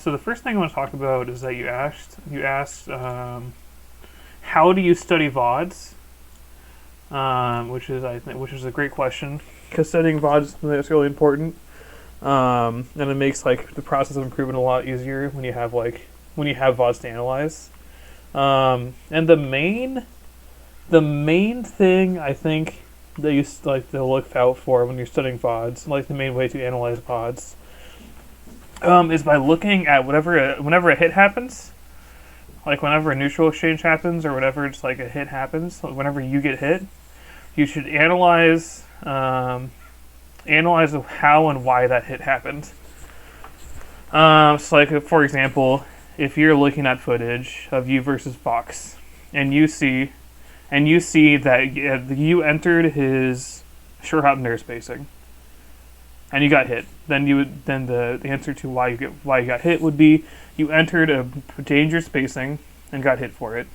So the first thing I want to talk about is that you asked how do you study VODs, which is a great question because studying VODs is something that's really important, and it makes like the process of improvement a lot easier when you have VODs to analyze. And the main thing I think that you like to look out for when you're studying VODs, like the main way to analyze VODs, is by looking at whenever a hit happens, like whenever a neutral exchange happens or whenever it's like a hit happens, whenever you get hit, you should analyze how and why that hit happened. So like for example, if you're looking at footage of you versus Fox, and you see that you entered his short hop nair spacing, and you got hit, then the answer to why you got hit would be you entered a dangerous spacing and got hit for it,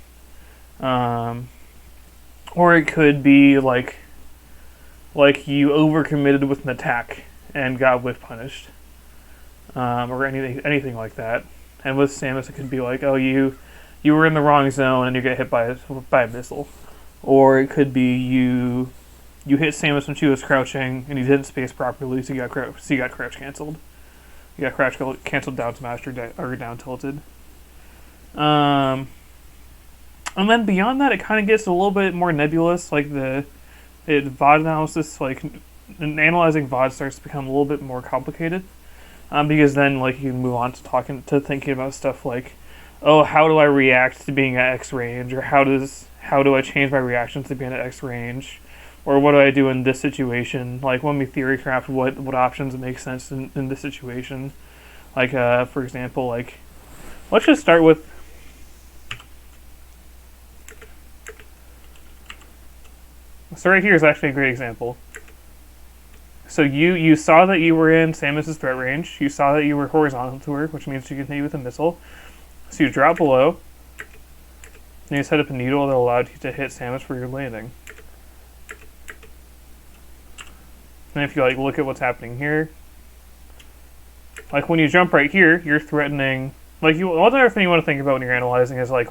or it could be like you overcommitted with an attack and got whiff punished, or anything like that. And with Samus, it could be like, oh, you were in the wrong zone and you get hit by a missile, or it could be you hit Samus when she was crouching and you didn't space properly, so you got crouch canceled. You got crouch canceled down smashed or down tilted. And then beyond that, it kind of gets a little bit more nebulous. Like VOD analysis, like analyzing VOD starts to become a little bit more complicated, because then like you can move on to thinking about stuff like, oh, how do I react to being at X range, or how do I change my reactions to being at X range, or what do I do in this situation? Like when we theory craft what options make sense in this situation. Like for example, like let's just start with. So right here is actually a great example. So you saw that you were in Samus' threat range. You saw that you were horizontal to her, which means you can hit you with a missile. So you drop below, and you set up a needle that allowed you to hit Samus for your landing. And if you like look at what's happening here, like when you jump right here, you're threatening. Like another thing you want to think about when you're analyzing is like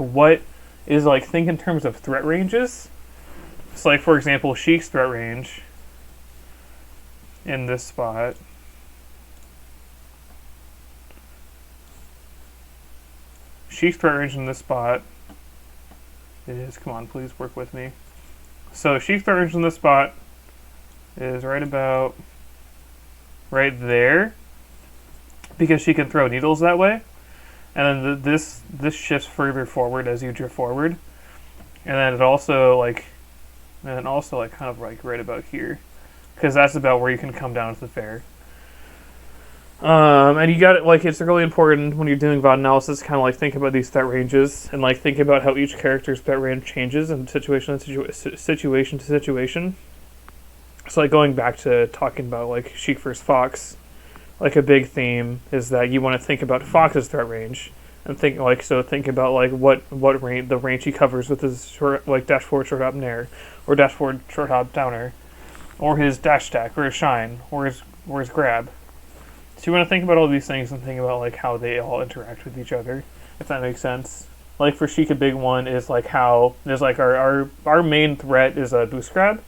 think in terms of threat ranges. So like for example, Sheik's threat range in this spot. Sheik's threat range in this spot is, come on, please work with me. So Sheik's threat range in this spot is right about right there, because she can throw needles that way, and then this shifts further forward as you drift forward, and then it also like kind of like right about here, because that's about where you can come down to the fair. And you got it. Like it's really important when you're doing VOD analysis, kind of like think about these threat ranges and like think about how each character's threat range changes in situation to situation. So like going back to talking about like Sheik versus Fox, like a big theme is that you want to think about Fox's threat range and think about like what range the range he covers with his short, like dash forward short hop nair, or dash forward short hop downer, or his dash stack, or his shine, or his grab. So you want to think about all these things and think about like how they all interact with each other, if that makes sense. Like for Sheik, a big one is like how there's like our main threat is a boost grab.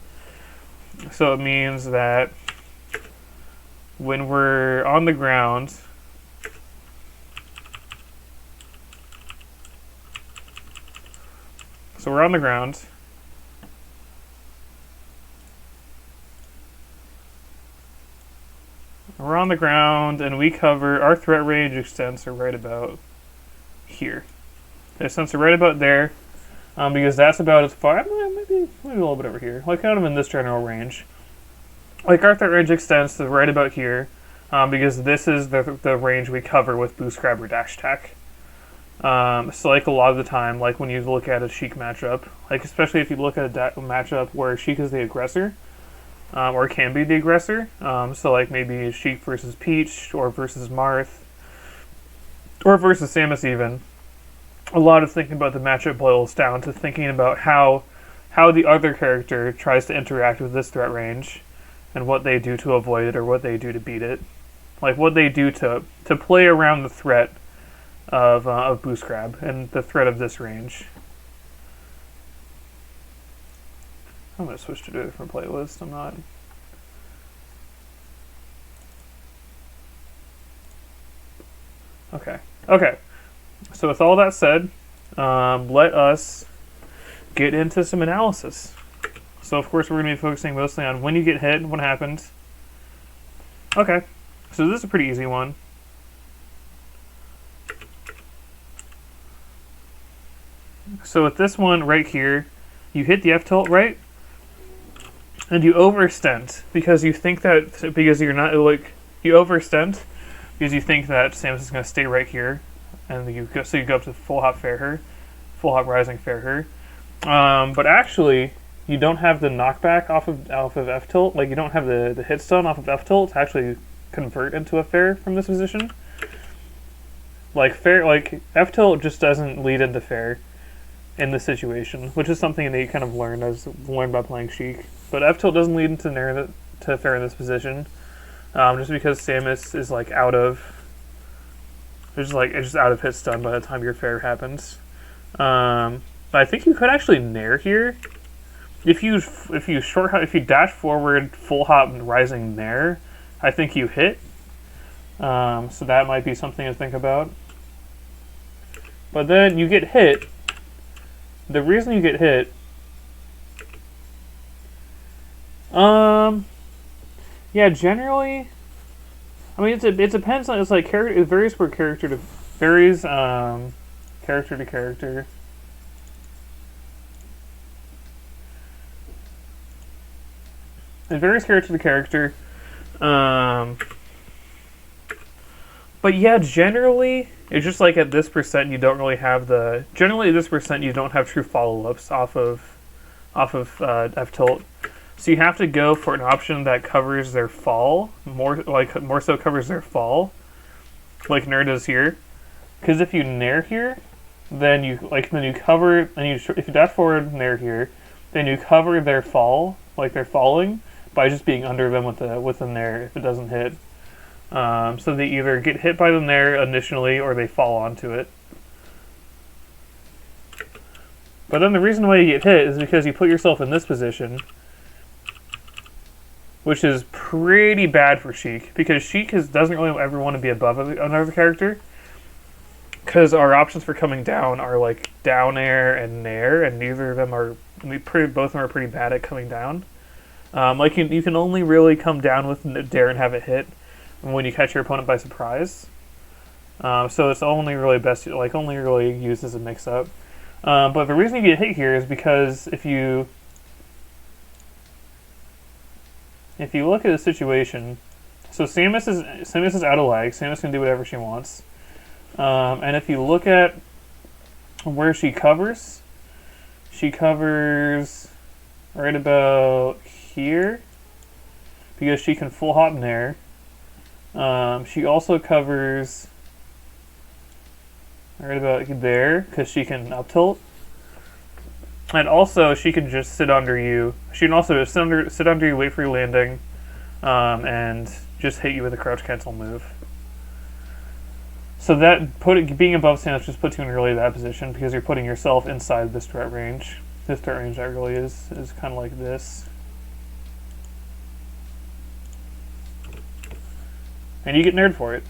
So it means that when we're on the ground, we're on the ground and we cover, our threat range extends to right about here. It extends to right about there, because that's about as far, maybe a little bit over here, like kind of in this general range. Like our threat range extends to right about here, because this is the range we cover with boost grab or dash attack. So like a lot of the time, like when you look at a Sheik matchup, like especially if you look at a matchup where Sheik is the aggressor, or can be the aggressor, so like maybe Sheik versus Peach, or versus Marth, or versus Samus even, a lot of thinking about the matchup boils down to thinking about how the other character tries to interact with this threat range, and what they do to avoid it or what they do to beat it. Like what they do to play around the threat of boost grab and the threat of this range. I'm going to switch to a different playlist. I'm not... Okay. Okay. So with all that said, let us get into some analysis. So of course we're going to be focusing mostly on when you get hit and what happens. Okay. So this is a pretty easy one. So with this one right here, you hit the F tilt, right? And you overextend because you think that, because you're not, like, you overextend because you think that Samus is going to stay right here. And you go, so you go up to full hop fair her, full hop rising fair her. But actually, you don't have the knockback off of F tilt. Like, you don't have the hit stun off of F tilt to actually convert into a fair from this position. Like F tilt just doesn't lead into fair in this situation, which is something that you kind of learned by playing Sheik. But F tilt doesn't lead into fair in this position, just because Samus is like out of it's just out of hit stun by the time your fair happens. But I think you could actually nair here if you dash forward full hop and rising nair. I think you hit. So that might be something to think about. But then you get hit. The reason you get hit, yeah, generally, I mean, it depends on, it's like character, it varies per character to, character to character. It varies character to character, but yeah, generally, it's just like at this percent, you don't really have generally at this percent, you don't have true follow-ups off of F tilt. So you have to go for an option that covers their fall, more so covers their fall, like Nair does here. Because if you Nair here, then you cover, and if you dash forward Nair here, then you cover their fall, like they're falling, by just being under them with the Nair if it doesn't hit. So they either get hit by the Nair initially, or they fall onto it. But then the reason why you get hit is because you put yourself in this position, which is pretty bad for Sheik, because Sheik doesn't really ever want to be above another character, because our options for coming down are like down air and nair, and neither of them are, both of them are pretty bad at coming down. Like you can only really come down with dare and have it hit when you catch your opponent by surprise. So it's only really only really used as a mix-up. But the reason you get hit here is because if you look at the situation, so Samus is out of lag. Samus can do whatever she wants. And if you look at where she covers right about here, because she can full hop nair. She also covers right about there, because she can up tilt. And also, she can just sit under you. She can also just sit under you, wait for your landing, and just hit you with a crouch cancel move. So that being above Samus just puts you in a really bad position, because you're putting yourself inside this threat range. This threat range that really is kind of like this. And you get naired for it.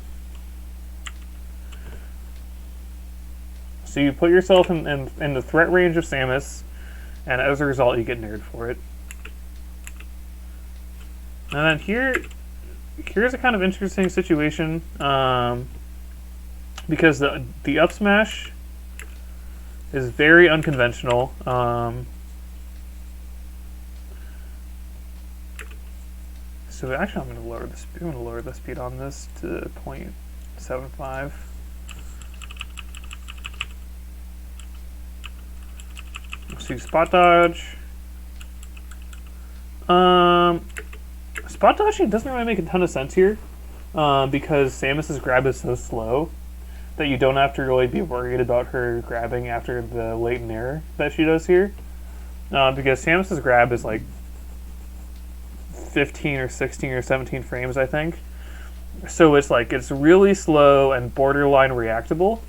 So you put yourself in the threat range of Samus, and as a result, you get naired for it. And then here's a kind of interesting situation, because the up smash is very unconventional. So actually, I'm going to lower the speed. I'm going to lower the speed on this to 0.75. Let's do spot dodge. Spot dodging doesn't really make a ton of sense here, because Samus's grab is so slow that you don't have to really be worried about her grabbing after the late nair that she does here, because Samus's grab is like 15 or 16 or 17 frames, I think. So it's really slow and borderline reactable.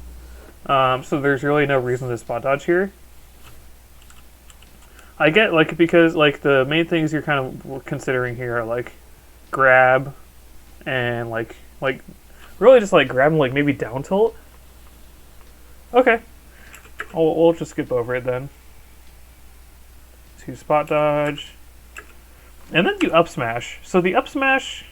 So there's really no reason to spot dodge here. I get, like, because, like, the main things you're kind of considering here are, like, grab and, like, really just, like, grab and, like, maybe down tilt. Okay. We'll just skip over it then. To spot dodge. And then do up smash. So the up smash...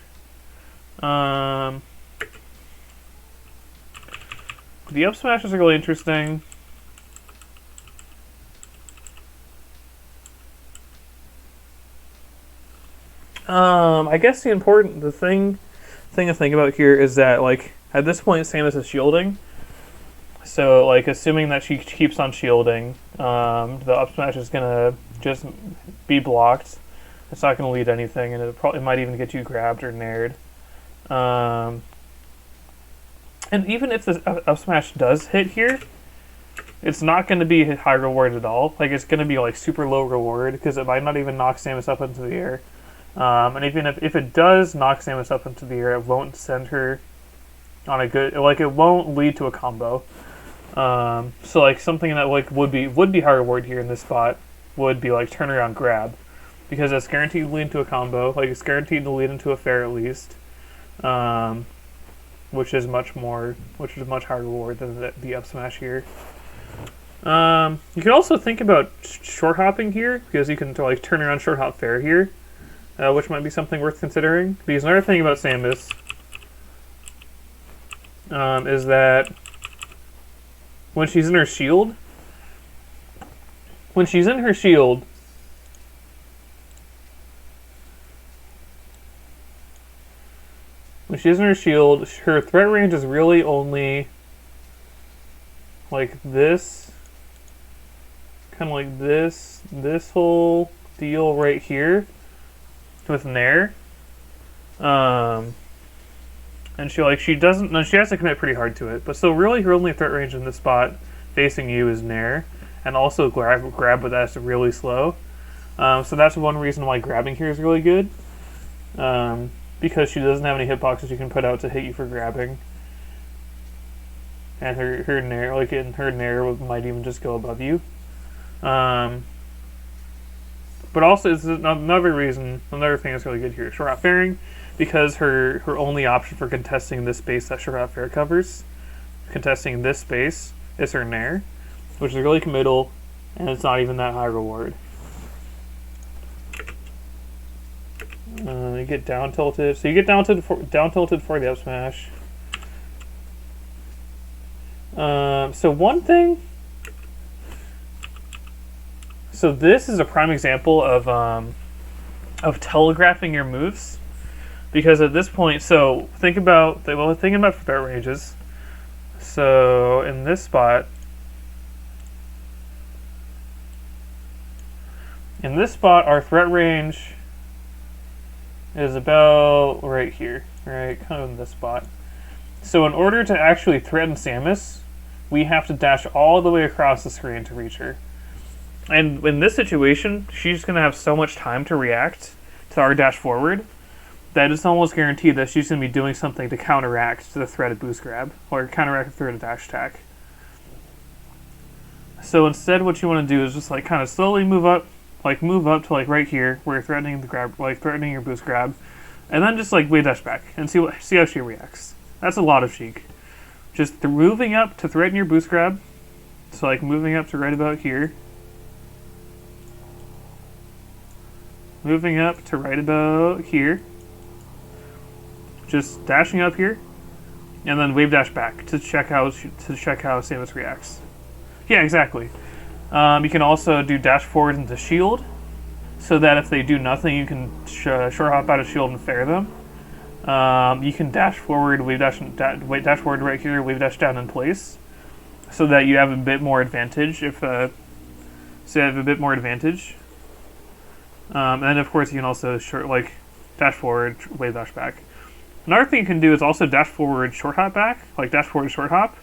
the up smash is really interesting. I guess the thing to think about here is that, like, at this point Samus is shielding. So, like, assuming that she keeps on shielding, the up smash is gonna just be blocked. It's not gonna lead to anything, and it might even get you grabbed or nared. And even if the up smash does hit here, it's not going to be high reward at all. Like, it's going to be, like, super low reward, because it might not even knock Samus up into the air. And even if it does knock Samus up into the air, it won't send her on a good... Like, it won't lead to a combo. So, like, something that, like, would be high reward here in this spot would be, like, turnaround grab. Because it's guaranteed to lead into a combo. Like, it's guaranteed to lead into a fair at least. Which is much higher reward than the up smash here. You can also think about short hopping here, because you can, like, turn around short hop fair here, which might be something worth considering. Because another thing about Samus is that when she's in her shield, when she's in her threat range is really only like this, kind of like this whole deal right here with Nair. And she has to commit pretty hard to it, but still really her only threat range in this spot facing you is Nair, and also grab, but that's really slow. So that's one reason why grabbing here is really good. Because she doesn't have any hitboxes you can put out to hit you for grabbing. And her Nair, might even just go above you. But also, it's another thing that's really good here. Short hop fairing, because her only option for contesting this space that short hop fair covers, contesting this space, is her Nair, which is really committal, and it's not even that high reward. You get down tilted. So you get down tilted for the up smash. So one thing. So this is a prime example of telegraphing your moves, because at this point, so thinking about threat ranges. So in this spot, our threat range is about right here, right? Kind of in this spot. So in order to actually threaten Samus, we have to dash all the way across the screen to reach her. And in this situation, she's going to have so much time to react to our dash forward that it's almost guaranteed that she's going to be doing something to counteract the threat of boost grab, or counteract the threat of dash attack. So instead what you want to do is just, like, kind of slowly move up to, like, right here where you're threatening the grab, like threatening your boost grab, and then just, like, wave dash back and see how she reacts. That's a lot of Sheik. Just moving up to threaten your boost grab. So, like, moving up to right about here. Moving up to right about here. Just dashing up here, and then wave dash back to check how Samus reacts. Yeah, exactly. You can also do dash forward into shield, so that if they do nothing, you can short hop out of shield and fair them. You can dash forward, dash forward right here, wave dash down in place, so that you have a bit more advantage. And then of course you can also dash forward, wave dash back. Another thing you can do is also dash forward, short hop back, like dash forward, short hop,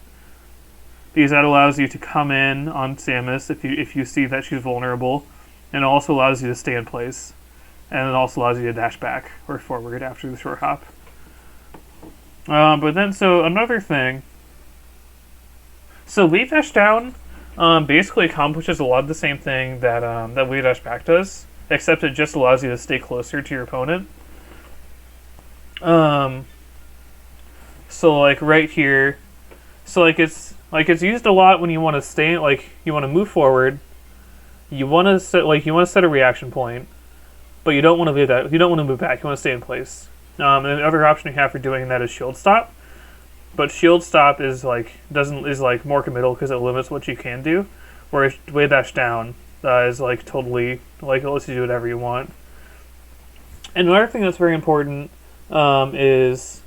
because that allows you to come in on Samus if you see that she's vulnerable, and it also allows you to stay in place, and it also allows you to dash back or forward after the short hop. But then, so another thing. So wave dash down basically accomplishes a lot of the same thing that that wave dash back does, except it just allows you to stay closer to your opponent. So like right here, so it's used a lot when you want to stay, like you want to move forward, you want to set a reaction point, but you don't want to move back. You want to stay in place. And the other option you have for doing that is shield stop. But shield stop is more committal because it limits what you can do, whereas wave dash down is like totally like it lets you do whatever you want. And another thing that's very important is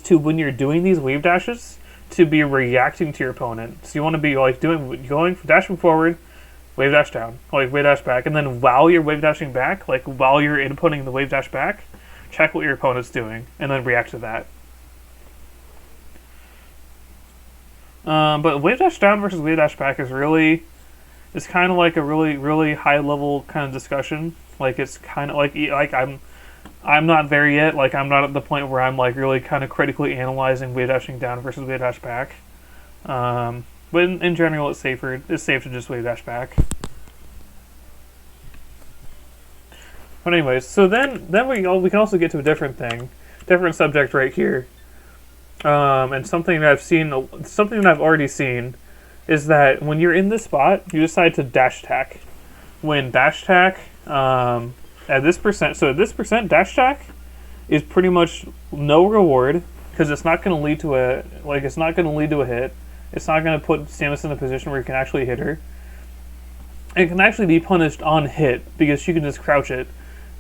to, when you're doing these wave dashes, to be reacting to your opponent. So you want to be like dashing forward, wave dash down, like wave dash back, and then while you're wave dashing back, like while you're inputting the wave dash back, check what your opponent's doing and then react to that. But wave dash down versus wave dash back is kind of like a really high level kind of discussion. Like it's kind of like I'm not there yet. Like I'm not at the point where I'm like really kind of critically analyzing wave dashing down versus wave dash back. But in general, it's safe to just wave dash back. But anyways, so then we can also get to a different subject right here. And something that I've already seen is that when you're in this spot, you decide to dash attack. When dash attack, at this percent, dash attack is pretty much no reward because it's not going to lead to a hit. It's not going to put Samus in a position where you can actually hit her. It can actually be punished on hit because she can just crouch it.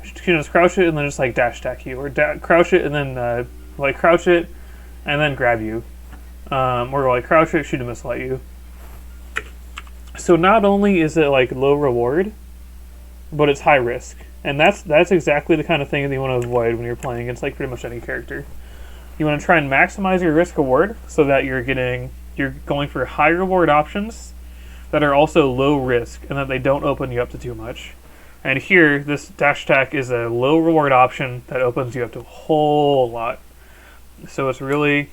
She can just crouch it and then just like dash attack you, or crouch it and then crouch it and then grab you, or like crouch it, shoot a missile at you. So not only is it like low reward, but it's high risk, and that's exactly the kind of thing that you want to avoid when you're playing against like pretty much any character. You want to try and maximize your risk reward so that you're going for high reward options that are also low risk and that they don't open you up to too much. And here, this dash attack is a low reward option that opens you up to a whole lot. So it's really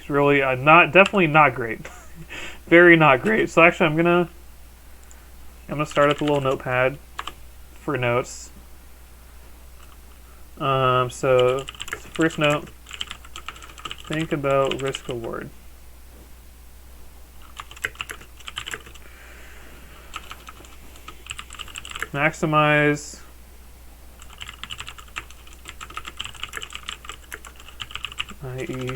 definitely not great. Very not great. So actually I'm gonna start up a little notepad for notes. So first note, think about risk reward. Maximize i.e.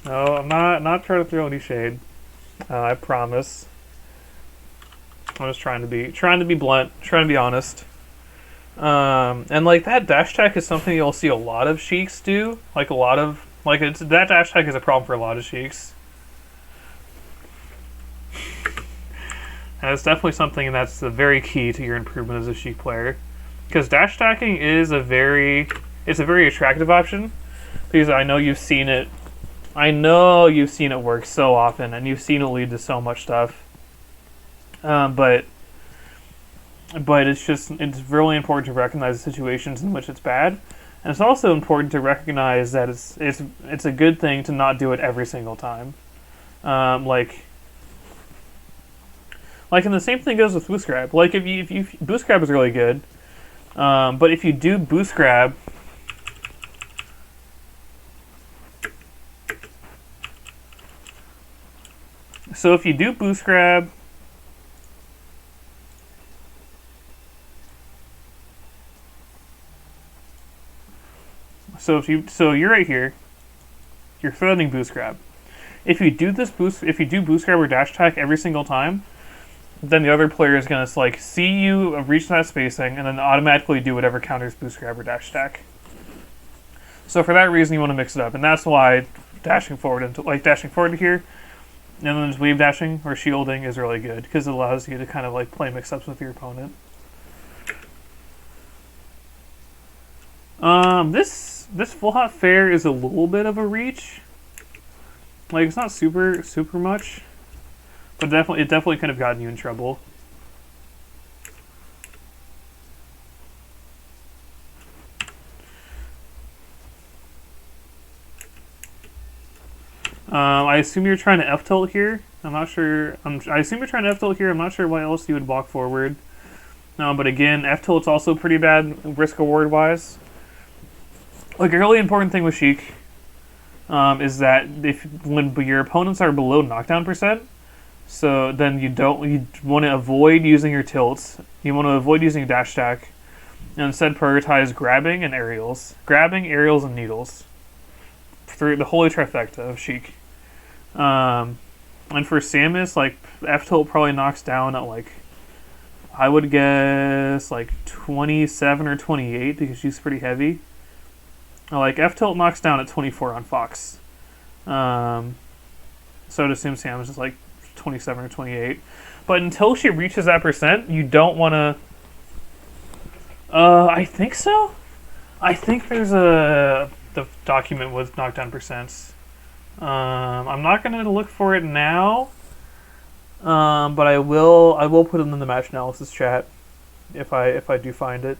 No, I'm not trying to throw any shade. I promise. I'm just trying to be blunt, trying to be honest. And like that dash attack is something you'll see a lot of Sheiks do. That dash attack is a problem for a lot of Sheiks. And it's definitely something that's very key to your improvement as a Sheik player. Because dash attacking is a very attractive option. Because I know you've seen it work so often, and you've seen it lead to so much stuff. But it's really important to recognize the situations in which it's bad, and it's also important to recognize that it's a good thing to not do it every single time. And the same thing goes with boost grab. Like if you boost grab is really good, but if you do boost grab. So if you do boost grab, so you're right here, you're threatening boost grab. If you do boost grab or dash attack every single time, then the other player is gonna see you reach that spacing and then automatically do whatever counters boost grab or dash attack. So for that reason, you want to mix it up, and that's why dashing forward into dashing forward to here, and then just wave dashing or shielding is really good because it allows you to kind of like play mix-ups with your opponent. This full hot fair is a little bit of a reach. Like, it's not super much, but it definitely could have gotten you in trouble. I assume you're trying to F-tilt here. I'm not sure. I assume you're trying to F-tilt here. I'm not sure why else you would walk forward. But again, F-tilt's also pretty bad risk-reward wise. Like, a really important thing with Sheik is that when your opponents are below knockdown percent, so then you want to avoid using your tilts. You want to avoid using dash stack, and instead prioritize grabbing and aerials. Grabbing, aerials, and needles. Through the holy trifecta of Sheik. And for Samus, like, F-tilt probably knocks down at, like, I would guess, like, 27 or 28 because she's pretty heavy. Like, F-tilt knocks down at 24 on Fox. So I'd assume Samus is, like, 27 or 28. But until she reaches that percent, you don't want to... I think so. I think there's the document with knockdown percents. I'm not going to look for it now, but I will put it in the match analysis chat if I do find it.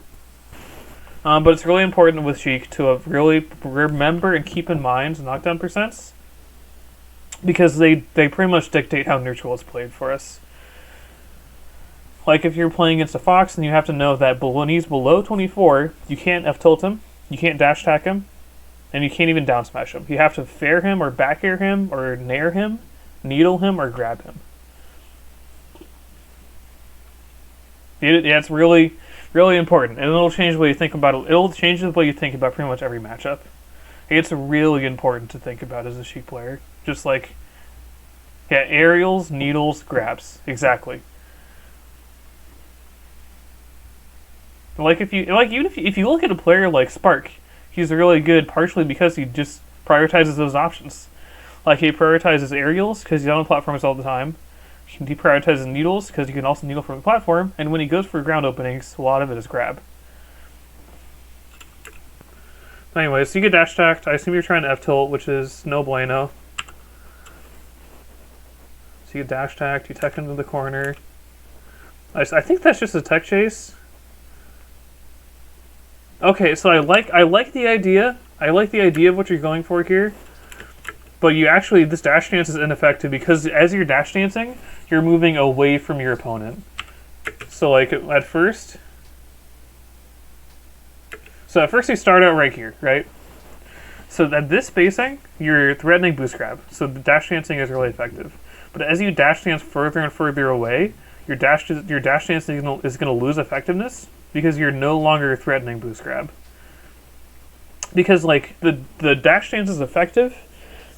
But it's really important with Sheik to really remember and keep in mind knockdown percents because they pretty much dictate how neutral is played for us. Like if you're playing against a Fox, then you have to know that when he's below 24, you can't F-tilt him, you can't dash attack him, and you can't even down smash him. You have to fair him or back air him or nair him, needle him, or grab him. It's really, really important, and it'll change the way you think about it. It'll change the way you think about pretty much every matchup. It's really important to think about as a Sheik player. Just like, yeah, aerials, needles, grabs. Exactly. Like if you look at a player like Spark, he's really good partially because he just prioritizes those options. Like he prioritizes aerials because he's on platforms all the time. He prioritizes needles because you can also needle from the platform. And when he goes for ground openings, a lot of it is grab. Anyways, so you get dash attacked. I assume you're trying to F-tilt, which is no bueno. So you get dash attacked, you tech into the corner. I think that's just a tech chase. Okay, so I like the idea. I like the idea of what you're going for here. But this dash dance is ineffective because as you're dash dancing, you're moving away from your opponent. So like at first you start out right here, right? So at this spacing, you're threatening boost grab. So the dash dancing is really effective. But as you dash dance further and further away, your dash dance is going to lose effectiveness because you're no longer threatening boost grab. Because like the dash dance is effective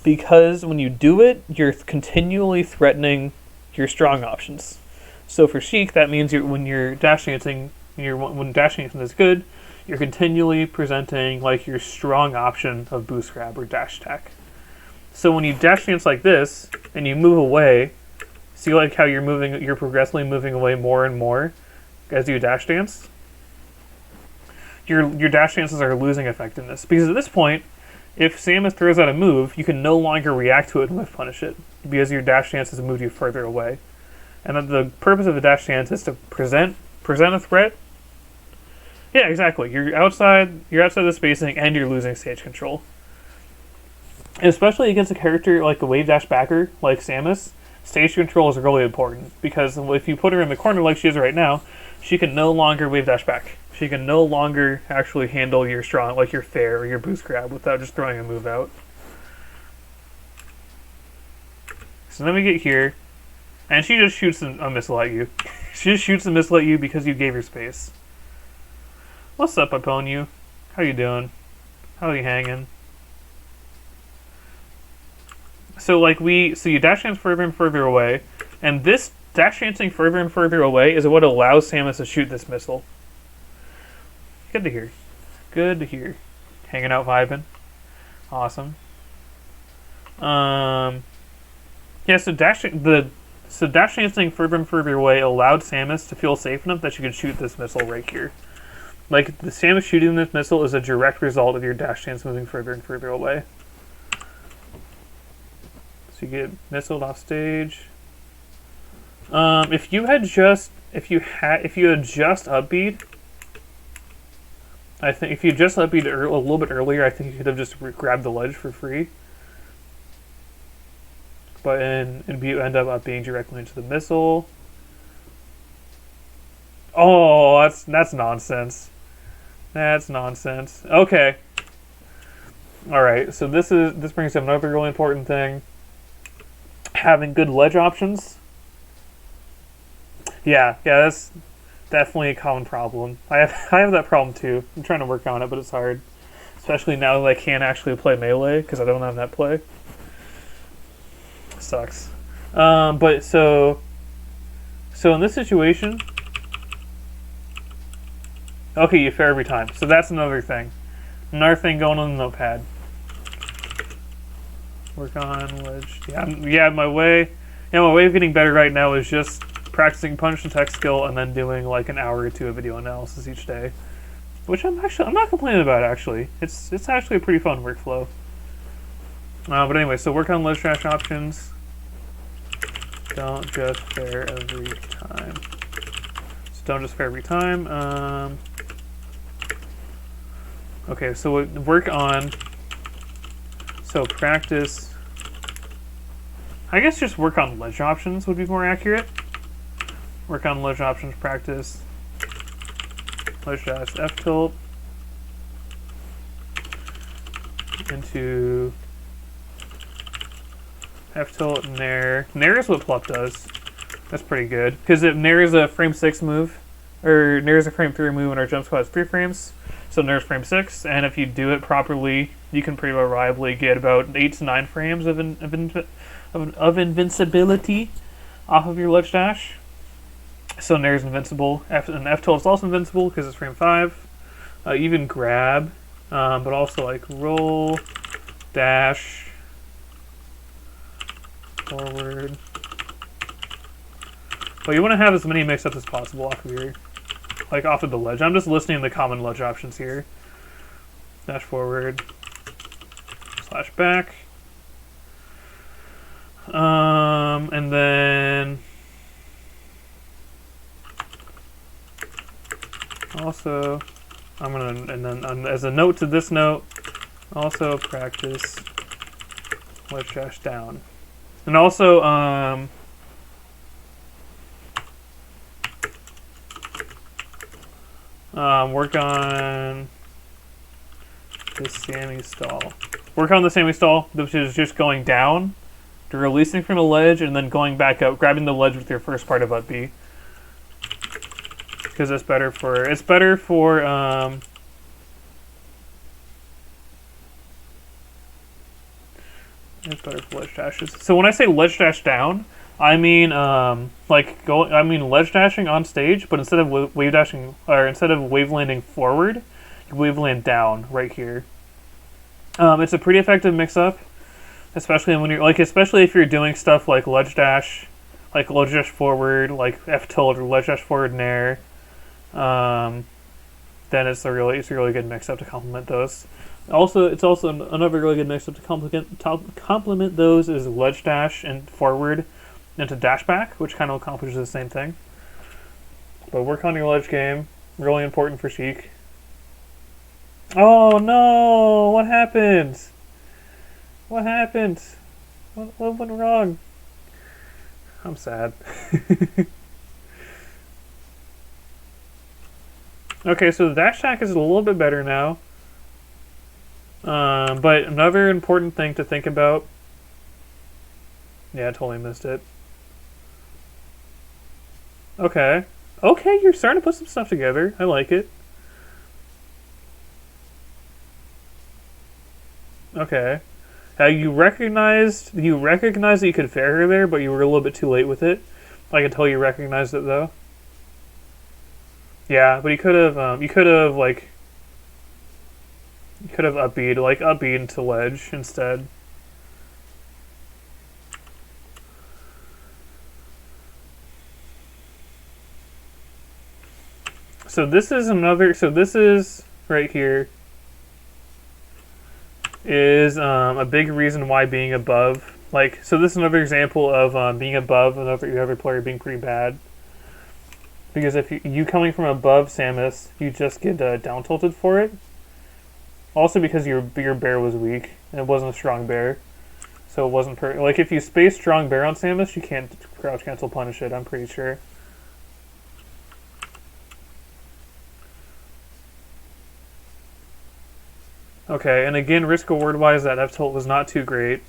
because when you do it, you're continually threatening your strong options. So for Sheik, that means when you're dash dancing, when dash dancing is good, you're continually presenting like your strong option of boost grab or dash attack. So when you dash dance like this and you move away, see like how you're progressively moving away more and more as you dash dance. Your dash dances are losing effectiveness because at this point, if Samus throws out a move, you can no longer react to it and whiff punish it because your dash dance has moved you further away. And the purpose of the dash dance is to present a threat. Yeah, exactly. You're outside the spacing and you're losing stage control. And especially against a character like a wave dash backer like Samus, stage control is really important because if you put her in the corner like she is right now, she can no longer wave dash back. She can no longer actually handle your strong, like your fair or your boost grab without just throwing a move out. So then we get here, and she just shoots a missile at you. She just shoots a missile at you because you gave her space. What's up, Aponyu? How you doing? How are you hanging? So you dash dance further and further away, and this dash dancing further and further away is what allows Samus to shoot this missile. Good to hear. Good to hear. Hanging out, vibing. Awesome. Yeah, so dash dancing further and further away allowed Samus to feel safe enough that she could shoot this missile right here. Like, the Samus shooting this missile is a direct result of your dash dance moving further and further away. So you get missiled off stage. If you had just upbeat, I think if you just upbeat a little bit earlier, I think you could have just grabbed the ledge for free. But you end up being directly into the missile. Oh, that's nonsense. That's nonsense. Okay. All right. So this brings up another really important thing. Having good ledge options. Yeah, that's definitely a common problem. I have that problem too. I'm trying to work on it, but it's hard, especially now that I can't actually play melee because I don't have net play. Sucks. But so in this situation, okay, you fair every time. So that's another thing. Another thing going on the notepad. Work on ledge. Yeah. My way of getting better right now is just practicing punch and text skill and then doing like an hour or two of video analysis each day, which I'm not complaining about. Actually, it's actually a pretty fun workflow. But anyway, so work on ledge dash options. Don't just fair every time. So don't just fair every time. Okay, so work on. So practice. I guess just work on ledge options would be more accurate. Work on ledge options practice. Ledge dash F tilt into F tilt nair. Nair is what Plup does. That's pretty good. Because nair is a frame 6 move, or nair is a frame 3 move, and our jump squat is 3 frames. So nair is frame 6, and if you do it properly, you can pretty reliably get about 8 to 9 frames of invincibility off of your ledge dash. So nair is invincible, and F tilt is also invincible because it's frame 5. Even grab, but also like roll, dash, forward. But you want to have as many mix-ups as possible off of your, like off of the ledge. I'm just listing the common ledge options here. Dash forward, slash back, and then also as a note to this note, also practice ledge dash down, and also work on the Sammy stall. Work on the Sammy stall, which is just going down to releasing from the ledge and then going back up, grabbing the ledge with your first part of up B. Because it's better for ledge dashes. So when I say ledge dash down, I mean ledge dashing on stage, but instead of wave dashing, or instead of wave landing forward, you wave land down right here. It's a pretty effective mix-up, especially when you're especially if you're doing stuff like ledge dash forward, like F tilt or ledge dash forward nair. Then it's a really good mix-up to complement those. It's also another really good mix-up to complement those is ledge dash and forward into dash back, which kind of accomplishes the same thing. But work on your ledge game. Really important for Sheik. Oh no! What happened? What happened? What went wrong? I'm sad. Okay, so the dash attack is a little bit better now. But another important thing to think about. Yeah, I totally missed it. Okay. Okay, you're starting to put some stuff together. I like it. Okay. You recognized that you could fair her there, but you were a little bit too late with it. I can tell you recognized it though. Yeah, but you could have upbeat into ledge instead. So this is another. So this is right here. Is a big reason why being above. Like, so this is another example of being above another player being pretty bad. Because if you coming from above Samus, you just get down tilted for it. Also because your bear was weak and it wasn't a strong bear, so it wasn't like if you space strong bear on Samus, you can't crouch cancel punish it. I'm pretty sure. Okay, and again, risk reward wise, that F tilt was not too great.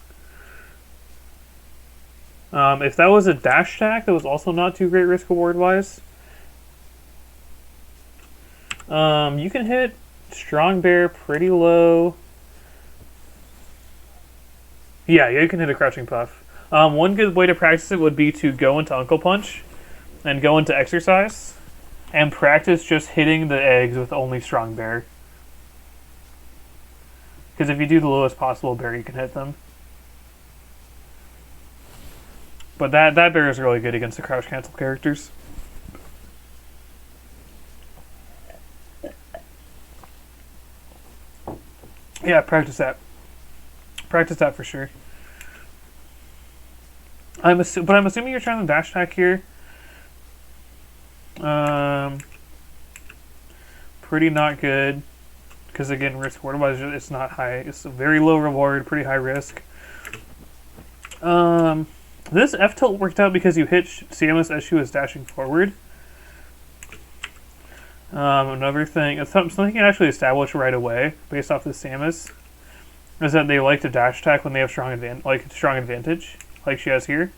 If that was a dash attack, that was also not too great risk reward wise. You can hit strong bear pretty low. Yeah, you can hit a crouching puff. One good way to practice it would be to go into Uncle Punch and go into exercise and practice just hitting the eggs with only strong bear. Because if you do the lowest possible bear, you can hit them. But that bear is really good against the crouch cancel characters. Yeah, practice that. Practice that for sure. But I'm assuming you're trying to dash attack here. Pretty not good. Because again, risk reward wise, it's not high. It's a very low reward, pretty high risk. This F tilt worked out because you hit Samus as she was dashing forward. Another thing, something you can actually establish right away based off the Samus is that they like to dash attack when they have strong advantage, like she has here.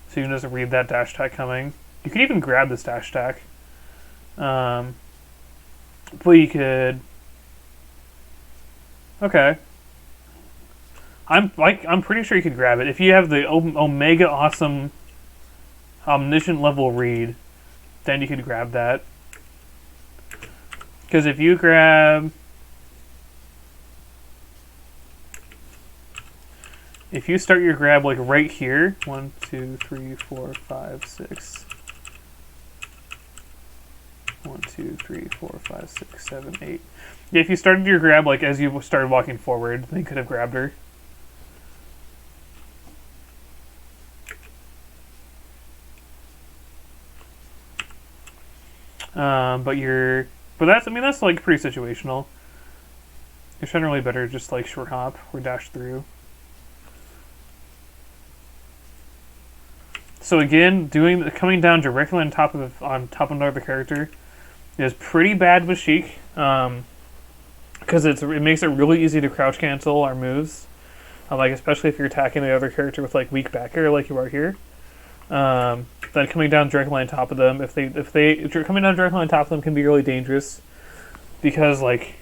So you can just read that dash attack coming. You could even grab this dash attack. But you could. Okay. I'm pretty sure you could grab it if you have the Omega Awesome Omniscient level read. Then you could grab that. Because if you grab, if you start your grab like right here, 1, 2, 3, 4, 5, 6. 1, 2, 3, 4, 5, 6, 7, 8. Yeah, if you started your grab like as you started walking forward, then you could have grabbed her. But that's like pretty situational. It's generally better just like short hop or dash through. So again, coming down directly on top of another character is pretty bad with Sheik, because it makes it really easy to crouch cancel our moves, like especially if you're attacking the other character with like weak back air like you are here. Then coming down directly on top of them, if you're coming down directly on top of them, can be really dangerous, because like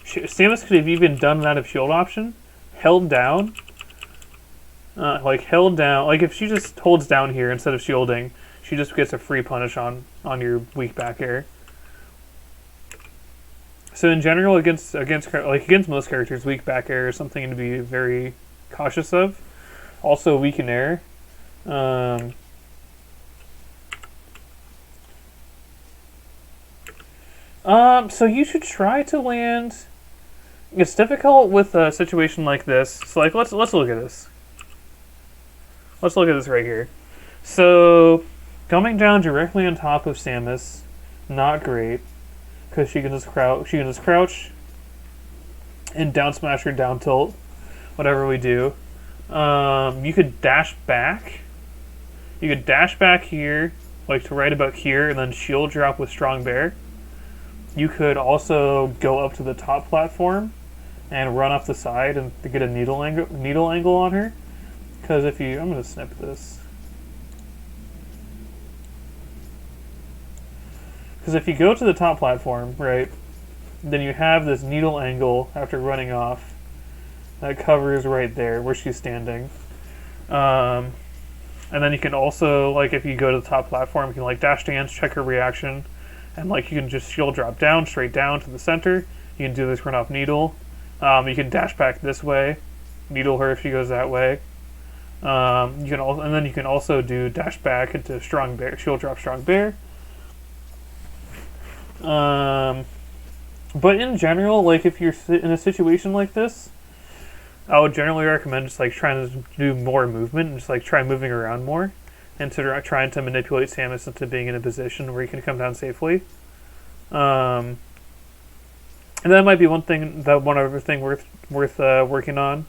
Samus could have even done that if shield option, held down. Like if she just holds down here instead of shielding, she just gets a free punish on your weak back air. So in general, against most characters, weak back air is something to be very cautious of. Also, weaken air. So you should try to land. It's difficult with a situation like this. So like let's look at this. Let's look at this right here. So coming down directly on top of Samus, not great, because she can just crouch and down smash or down tilt, whatever we do. You could dash back. You could dash back here, like to right about here, and then shield drop with strong bear. You could also go up to the top platform and run off the side and get a needle angle on her. Because I'm going to snip this. Because if you go to the top platform, right, then you have this needle angle after running off that covers right there where she's standing. And then you can also, like, if you go to the top platform, you can like dash dance, check her reaction, and like you can just shield drop down, straight down to the center. You can do this run off needle. You can dash back this way, needle her if she goes that way. You can also do dash back into strong bear, shield drop strong bear. But in general, like if you're in a situation like this, I would generally recommend just like trying to do more movement and just like try moving around more, and to trying to manipulate Samus into being in a position where you can come down safely. And that might be one thing. That one other thing worth working on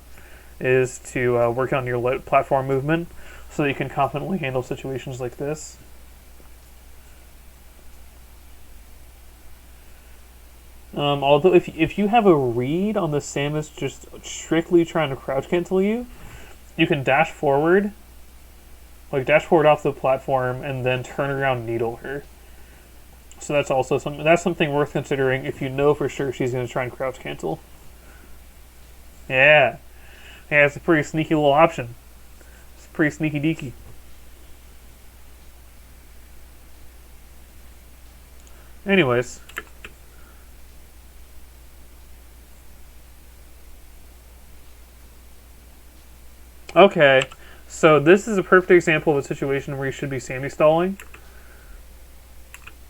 is to work on your platform movement so that you can confidently handle situations like this. Although if you have a read on the Samus just strictly trying to crouch cancel you, you can dash forward, like dash forward off the platform and then turn around needle her. So that's also something worth considering if you know for sure she's going to try and crouch cancel. Yeah, it's a pretty sneaky little option. It's pretty sneaky deaky. Anyways. Okay, so this is a perfect example of a situation where you should be Sammy stalling.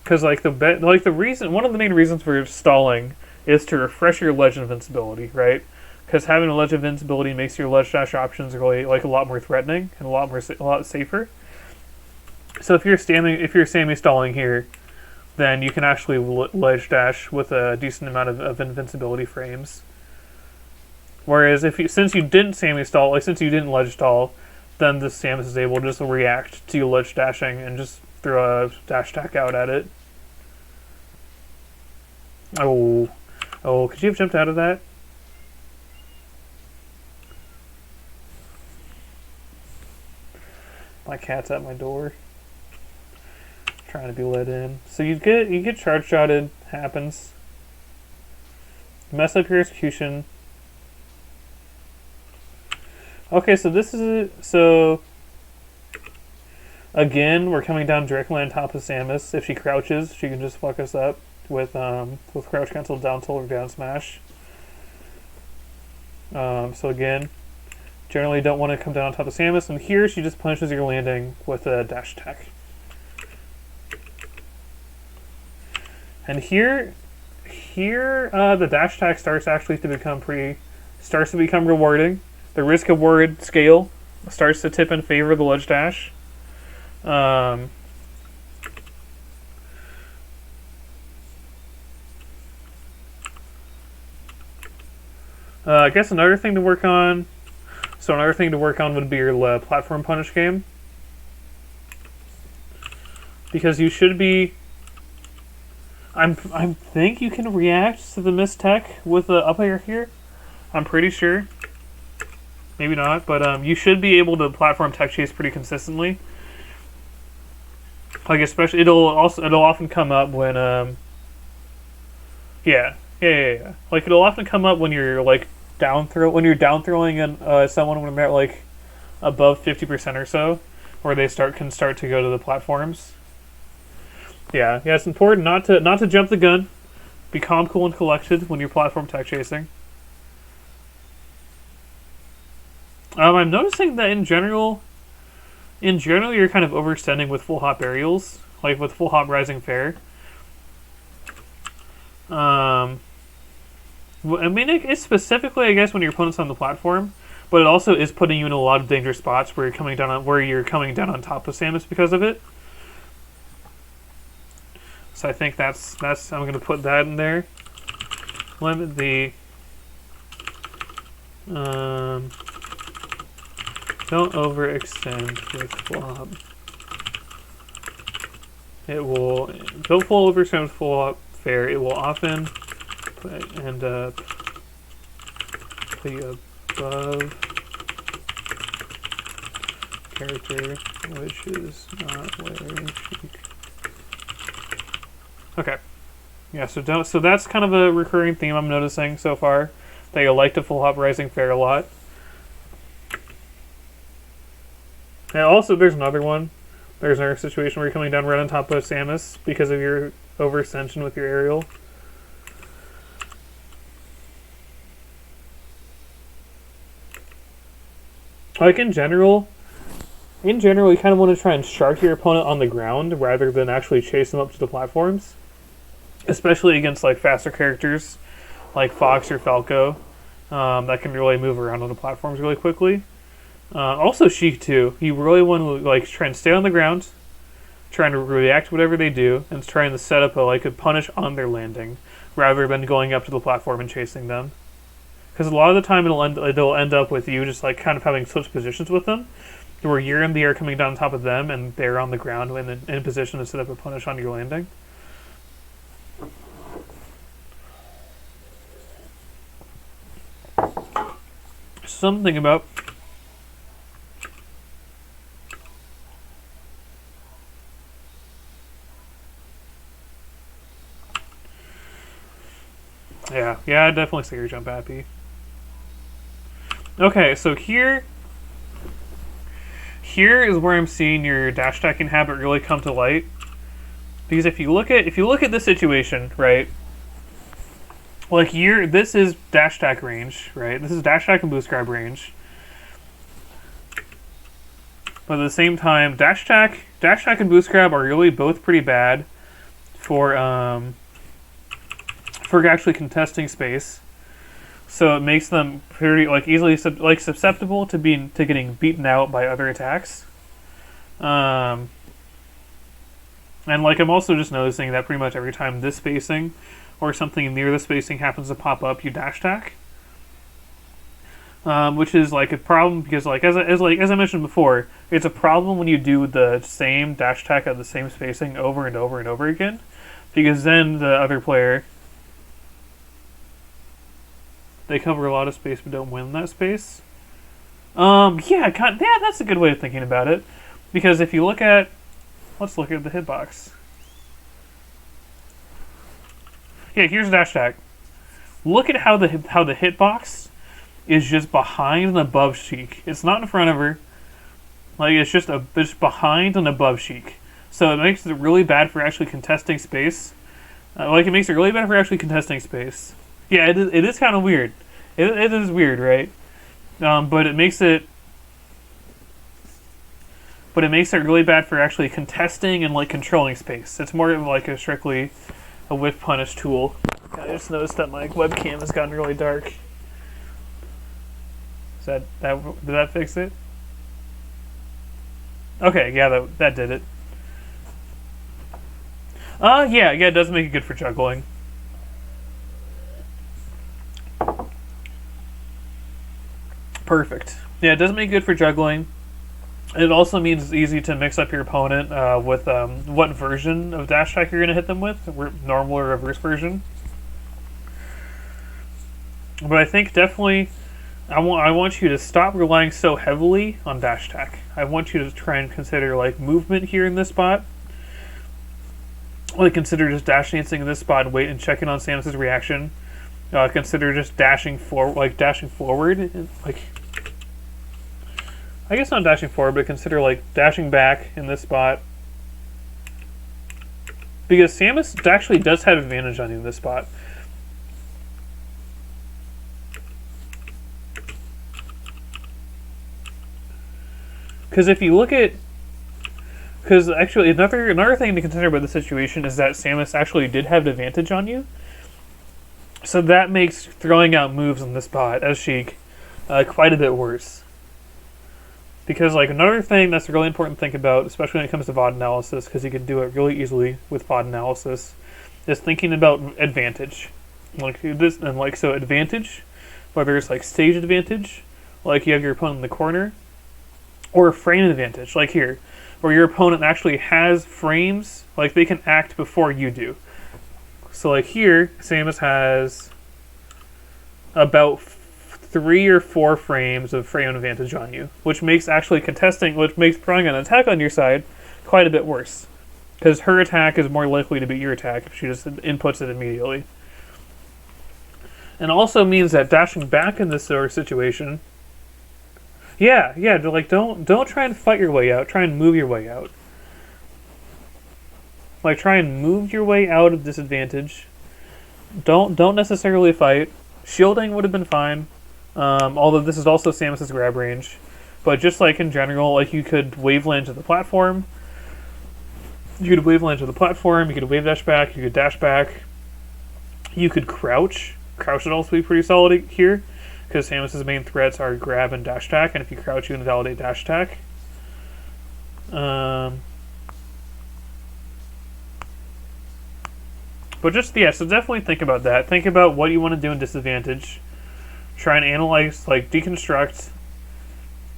Because one of the main reasons for stalling is to refresh your ledge invincibility, right? Because having a ledge invincibility makes your ledge dash options really like a lot more threatening and a lot safer. So if you're Sammy stalling here, then you can actually ledge dash with a decent amount of invincibility frames. Whereas since you didn't Sammy stall, like since you didn't ledge stall, then the Samus is able to just react to you ledge dashing and just throw a dash attack out at it. Oh, could you have jumped out of that? My cat's at my door, trying to be let in. So you get charge shotted, happens. Mess up your execution. Okay, so again, we're coming down directly on top of Samus. If she crouches, she can just fuck us up with crouch cancel, down tilt, or down smash. So again, generally don't want to come down on top of Samus, and here she just punishes your landing with a dash attack. And here the dash attack starts to become rewarding. The risk reward scale starts to tip in favor of the ledge dash. I guess another thing to work on. So another thing to work on would be your platform punish game, because you should be. I think you can react to the missed tech with the up air here. I'm pretty sure. Maybe not, but you should be able to platform tech chase pretty consistently. Like especially, it'll often come up when yeah. Like it'll often come up when you're like down throwing someone when they're like above 50% or so, where they can start to go to the platforms. Yeah, it's important not to jump the gun. Be calm, cool, and collected when you're platform tech chasing. I'm noticing that in general, you're kind of overextending with full hop aerials, like with full hop rising fair. I mean, it's specifically, I guess, when your opponent's on the platform, but it also is putting you in a lot of dangerous spots where you're coming down on top of Samus because of it. So I think that's I'm going to put that in there. Limit the don't overextend with flop. Don't full overextend with flop fair. It will often end up the above character, which is not wearing Sheik. Okay. Yeah, so that's kind of a recurring theme I'm noticing so far. That you like to full hop rising fair a lot. And also, there's another one. There's another situation where you're coming down right on top of Samus because of your overextension with your aerial. Like in general, you kind of want to try and shark your opponent on the ground rather than actually chase them up to the platforms. especially against like faster characters like Fox or Falco, that can really move around on the platforms really quickly. Also Sheik too. You really want to like try and stay on the ground, trying to react to whatever they do, and trying to set up a punish on their landing, rather than going up to the platform and chasing them. Because a lot of the time it'll end up with you just like kind of having switched positions with them, where you're in the air coming down on top of them, and they're on the ground in position to set up a punish on your landing. Something about yeah, I'd definitely say your jump happy. Okay, so here is where I'm seeing your dash attacking habit really come to light. Because if you look at this situation, right? Like this is dash attack range, right? This is dash attack and boost grab range. But at the same time, dash attack and boost grab are really both pretty bad for actually contesting space. So it makes them pretty easily susceptible to getting beaten out by other attacks. And I'm also just noticing that pretty much every time this spacing or something near the spacing happens to pop up, you dash attack. Which is a problem because as I mentioned before, it's a problem when you do the same dash attack at the same spacing over and over and over again, because then the other player, they cover a lot of space but don't win that space. Yeah, that's a good way of thinking about it, because if you let's look at the hitbox. Yeah, here's dash attack. Look at how the hitbox is just behind and above Sheik. It's not in front of her. It's just behind and above Sheik. So it makes it really bad for actually contesting space. It makes it really bad for actually contesting space. Yeah, it is kind of weird. It is weird, right? But it makes it really bad for actually contesting and controlling space. It's more of a strictly a whiff punish tool. I just noticed that my webcam has gotten really dark. Did that fix it? Okay, yeah, that did it. Yeah, it does make it good for juggling. Perfect. Yeah, it does make it good for juggling. It also means it's easy to mix up your opponent with what version of dash attack you're going to hit them with, normal or reverse version. But I think definitely, I want you to stop relying so heavily on dash attack. I want you to try and consider movement here in this spot. Consider just dash dancing in this spot and wait and checking on Samus's reaction. Consider just dashing forward, I guess not dashing forward, but consider dashing back in this spot. Because Samus actually does have advantage on you in this spot. Because if you look at... Because actually, another thing to consider about the situation is that Samus actually did have advantage on you. So that makes throwing out moves in this spot as Sheik quite a bit worse. Because another thing that's really important to think about, especially when it comes to VOD analysis, because you can do it really easily with VOD analysis, is thinking about advantage. So advantage, whether it's stage advantage, you have your opponent in the corner, or frame advantage, here, where your opponent actually has frames, they can act before you do. So here, Samus has about 3 or 4 frames of frame advantage on you, which makes throwing an attack on your side quite a bit worse, because her attack is more likely to beat your attack if she just inputs it immediately. And also means that dashing back in this sort of situation, don't try and fight your way out. Try and move your way out. Try and move your way out of disadvantage. Don't necessarily fight. Shielding would have been fine. Although this is also Samus's grab range. But just in general, you could wave land to the platform. You could wave dash back, you could dash back. You could crouch. Crouch would also be pretty solid here, because Samus's main threats are grab and dash attack, and if you crouch, you invalidate dash attack. But just, yeah, so definitely think about that. Think about what you want to do in disadvantage. Try and analyze, like, deconstruct.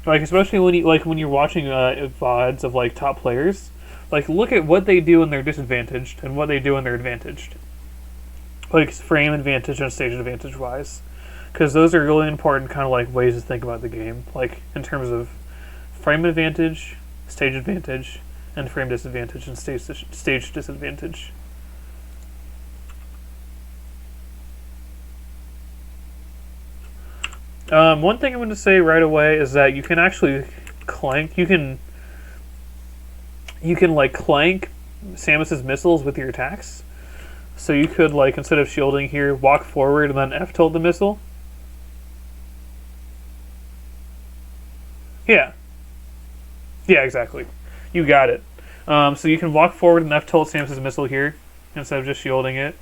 Like, especially when you're watching VODs of, like, top players. Like, look at what they do when they're disadvantaged and what they do when they're advantaged. Like, frame advantage and stage advantage wise. Because those are really important kind of, like, ways to think about the game. Like, in terms of frame advantage, stage advantage, and frame disadvantage and stage disadvantage. One thing I'm going to say right away is that you can actually clank. You can like clank Samus's missiles with your attacks. So you could, like, instead of shielding here, walk forward and then F tilt the missile. Yeah. Yeah, exactly. You got it. So you can walk forward and F tilt Samus's missile here instead of just shielding it.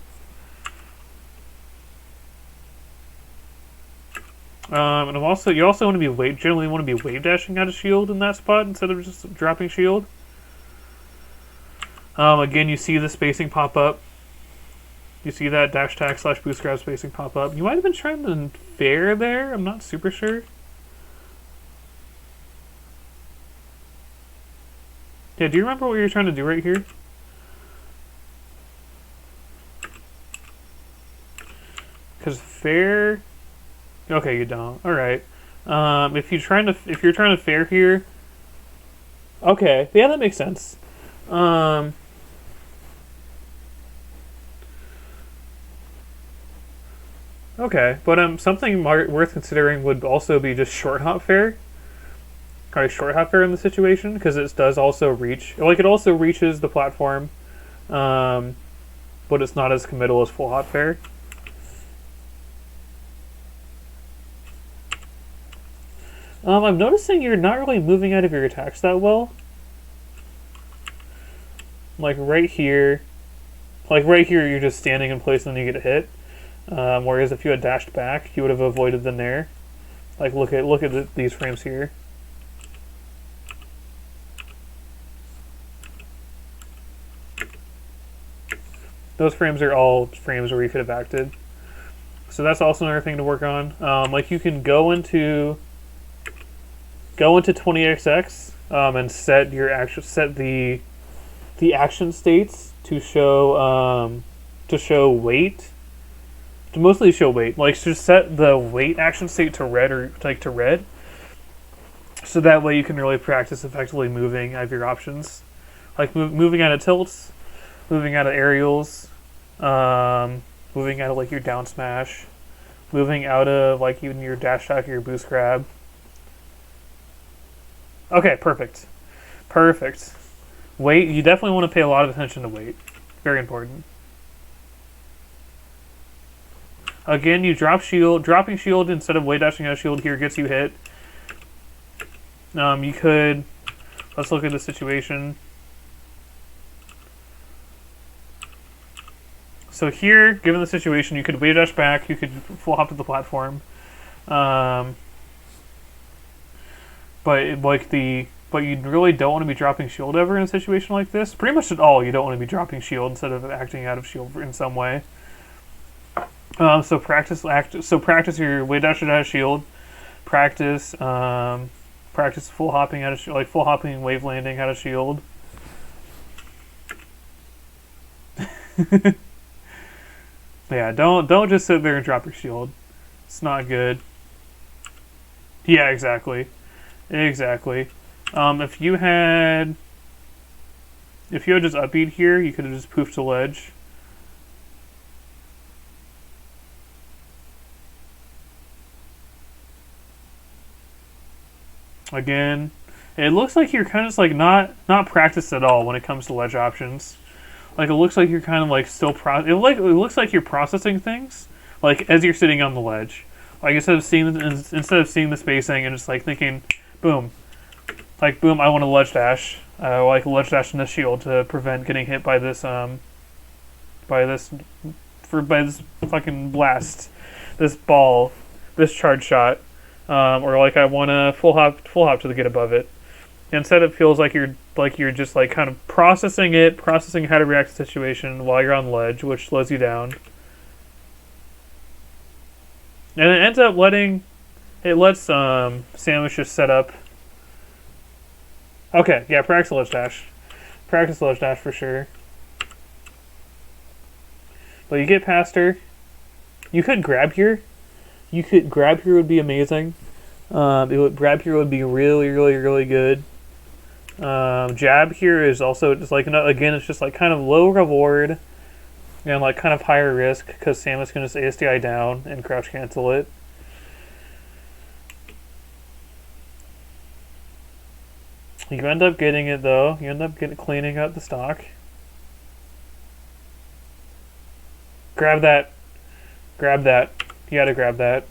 And you also want to be generally want to be wave dashing out of shield in that spot instead of just dropping shield. Again, you see the spacing pop up. You see that dash attack / boost grab spacing pop up. You might have been trying to fair there. I'm not super sure. Yeah, do you remember what you were trying to do right here? Because fair. Okay, you don't. All right. If you're trying to fair here. Okay, yeah, that makes sense. Okay, but something worth considering would also be just short hop fair. Or short hop fair in the situation, because it does also reach. Like, it also reaches the platform, but it's not as committal as full hop fair. I'm noticing you're not really moving out of your attacks that well. Like right here, you're just standing in place and then you get hit. Whereas if you had dashed back, you would have avoided the nair. Like look at these frames here. Those frames are all frames where you could have acted. So that's also another thing to work on. Like you can go into 20xx and set the action states to show weight. To mostly show weight. Like just set the weight action state to red to red. So that way you can really practice effectively moving out of your options. Like moving out of tilts, moving out of aerials, moving out of like your down smash, moving out of like even your dash attack or your boost grab. Okay, perfect. Perfect. Weight, you definitely want to pay a lot of attention to weight. Very important. Again, you drop shield. Dropping shield instead of weight dashing out of shield here gets you hit. You could... Let's look at the situation. So here, given the situation, you could weight dash back. You could full hop to the platform. But you really don't want to be dropping shield ever in a situation like this. Pretty much at all, you don't want to be dropping shield instead of acting out of shield in some way. So practice your weight dash out of shield. Practice full hopping out of shield, like full hopping wave landing out of shield. Yeah, don't just sit there and drop your shield. It's not good. Yeah, exactly. Exactly. If you had just upbeat here, you could have just poofed to ledge. Again, it looks like you're kind of just like not practiced at all when it comes to ledge options. Like it looks like you're kind of like still it looks like you're processing things like as you're sitting on the ledge. Like instead of seeing the spacing and just like thinking, boom, like boom, I want to ledge dash, like ledge dash in the shield to prevent getting hit by this by this fucking blast, this ball, this charge shot, or like I want to full hop to get above it. Instead, it feels like you're just like kind of processing how to react to the situation while you're on ledge, which slows you down. And it ends up lets Samus just set up. Okay, yeah, practice ledge dash. Practice ledge dash for sure. But you get past her. You could grab here. Grab here would be amazing. Grab here would be really, really, really good. Jab here is also just like, again, it's just like kind of low reward and like kind of higher risk because Samus can just ASDI down and crouch cancel it. You end up getting it though. You end up cleaning up the stock. Grab that. Grab that. You gotta grab that.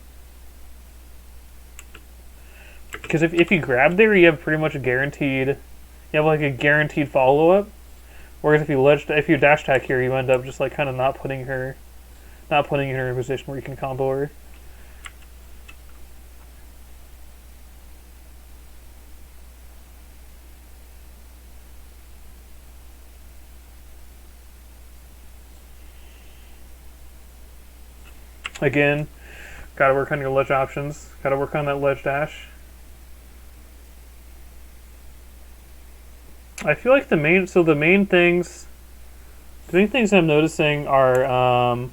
Because if you grab there, you have pretty much a guaranteed. You have like a guaranteed follow up. Whereas if you dash attack here, you end up just like kind of not putting her in a position where you can combo her. Again, gotta work on your ledge options. Gotta work on that ledge dash. I feel like the main things I'm noticing are,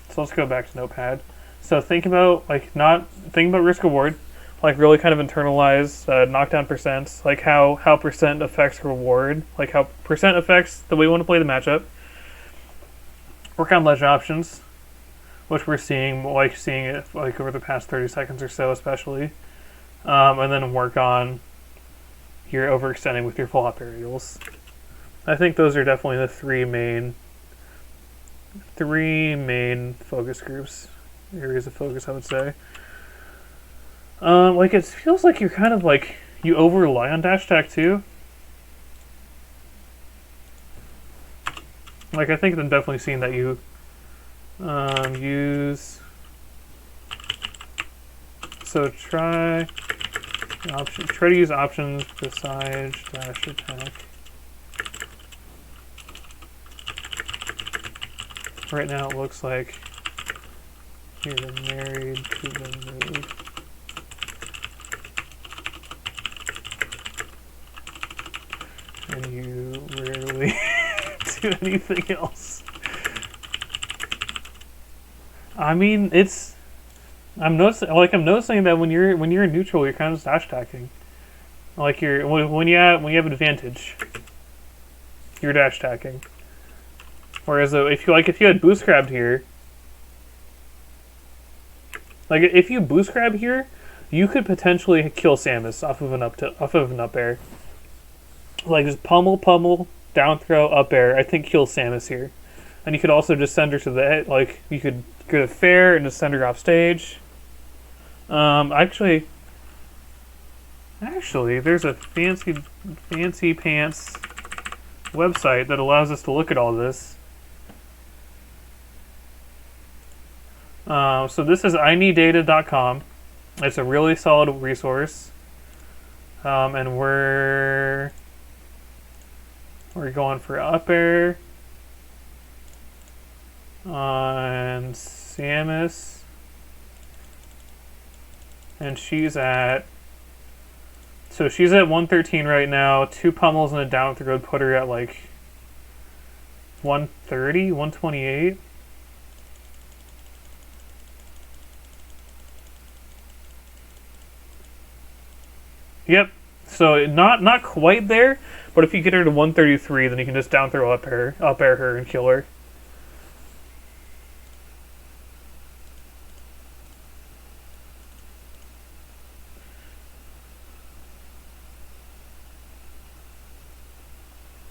so let's go back to Notepad. So think about risk reward, like really kind of internalize knockdown percents, like how percent affects reward, like how percent affects the way we want to play the matchup. Work on ledge options, which we're seeing it like over the past 30 seconds or so, especially, and then work on your overextending with your full hop aerials. I think those are definitely the three main focus groups, areas of focus, I would say. Like it feels like you're kind of like you over rely on dash attack too. Like I think I'm definitely seeing that you use. So try to use options besides dash attack. Right now it looks like you're married to the move. And you rarely do anything else. I mean, I'm noticing that when you're neutral, you're kind of just dash attacking. Like when you have an advantage, you're dash attacking. Whereas though, if you had boost grabbed here, like if you boost grab here, you could potentially kill Samus off of an up air. Like just pummel, down throw, up air. I think kill Samus here, and you could also just send her to the edge. Like you could go to fair and just send her off stage. Actually, there's a fancy pants website that allows us to look at all this. So this is ineeddata.com. It's a really solid resource. And we're going for up air on Samus. And she's at 113 right now. 2 pummels and a down throw would put her at like 130, 128. Yep. So not quite there, but if you get her to 133, then you can just down throw up air her and kill her.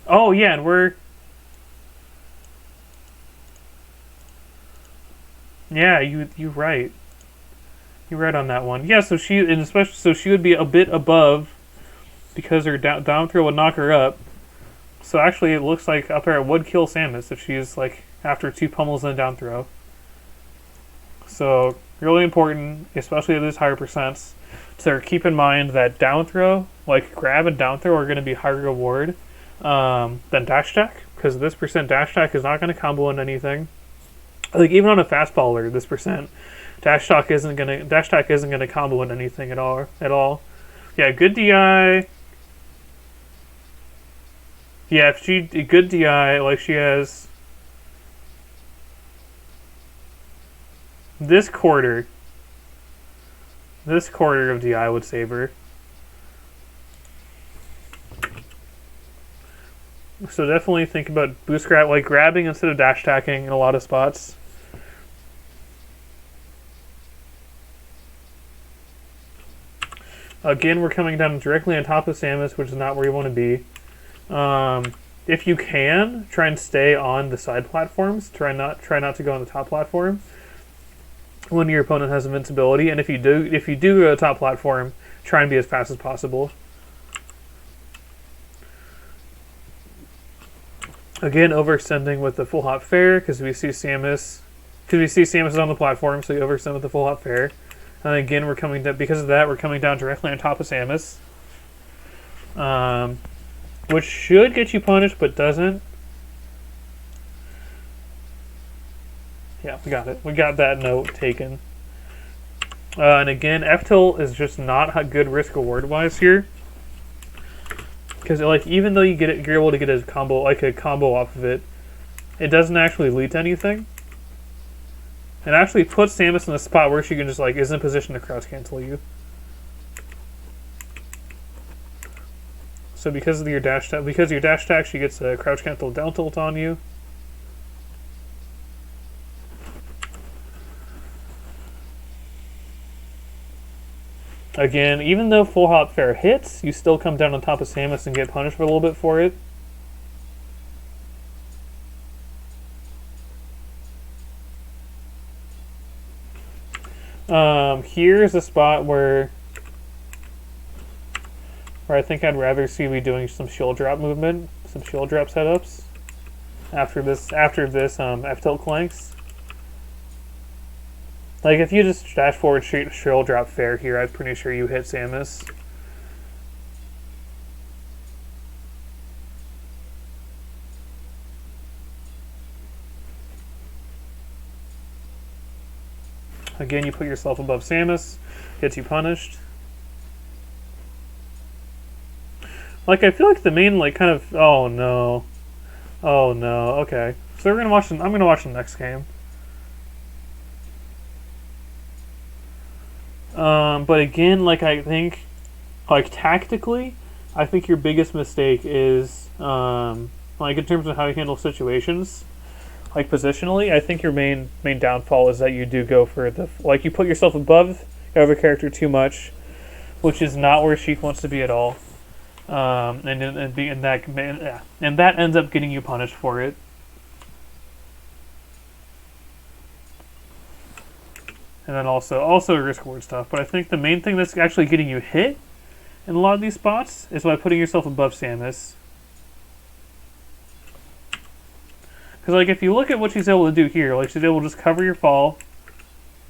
Oh yeah, and you're right. You're right on that one. Yeah, so she would be a bit above because her down throw would knock her up. So actually, it looks like up air would kill Samus if she's like after 2 pummels and a down throw. So really important, especially at these higher percents, to keep in mind that down throw, like grab and down throw, are going to be higher reward than dash attack, because this percent dash attack is not going to combo in anything. Like even on a fastballer, this percent dash attack isn't going to combo in anything at all. Yeah, good DI. Yeah, if she good DI, like she has this quarter of DI would save her. So definitely think about boost grab, like grabbing instead of dash attacking in a lot of spots. Again, we're coming down directly on top of Samus, which is not where you want to be. If you can, try and stay on the side platforms. Try not to go on the top platform when your opponent has invincibility. And if you do go to the top platform, try and be as fast as possible. Again, overextending with the full hop fair because we see Samus is on the platform, so you overextend with the full hop fair. And again, we're coming down because of that. We're coming down directly on top of Samus, which should get you punished, but doesn't. Yeah, we got it. We got that note taken. And again, F-tilt is just not good risk reward wise here, because like even though you're able to get a combo off of it, it doesn't actually lead to anything. It actually puts Samus in a spot where she can just like is in position to crouch cancel you. So because of your dash attack, she gets a crouch cancel down tilt on you. Again, even though full hop fair hits, you still come down on top of Samus and get punished for a little bit for it. Here's a spot where I think I'd rather see me doing some shield drop movement, some shield drop setups after this F-tilt clanks. Like if you just dash forward shield drop fair here, I'm pretty sure you hit Samus. Again, you put yourself above Samus, gets you punished. Like I feel like the main oh no, okay. So I'm gonna watch the next game. But again, like I think, like tactically, I think your biggest mistake is like in terms of how you handle situations. Like positionally, I think your main downfall is that you do go for you put yourself above your other character too much, which is not where Sheik wants to be at all, and that ends up getting you punished for it. And then also risk reward stuff. But I think the main thing that's actually getting you hit in a lot of these spots is by putting yourself above Samus. Because like if you look at what she's able to do here, like she's able to just cover your fall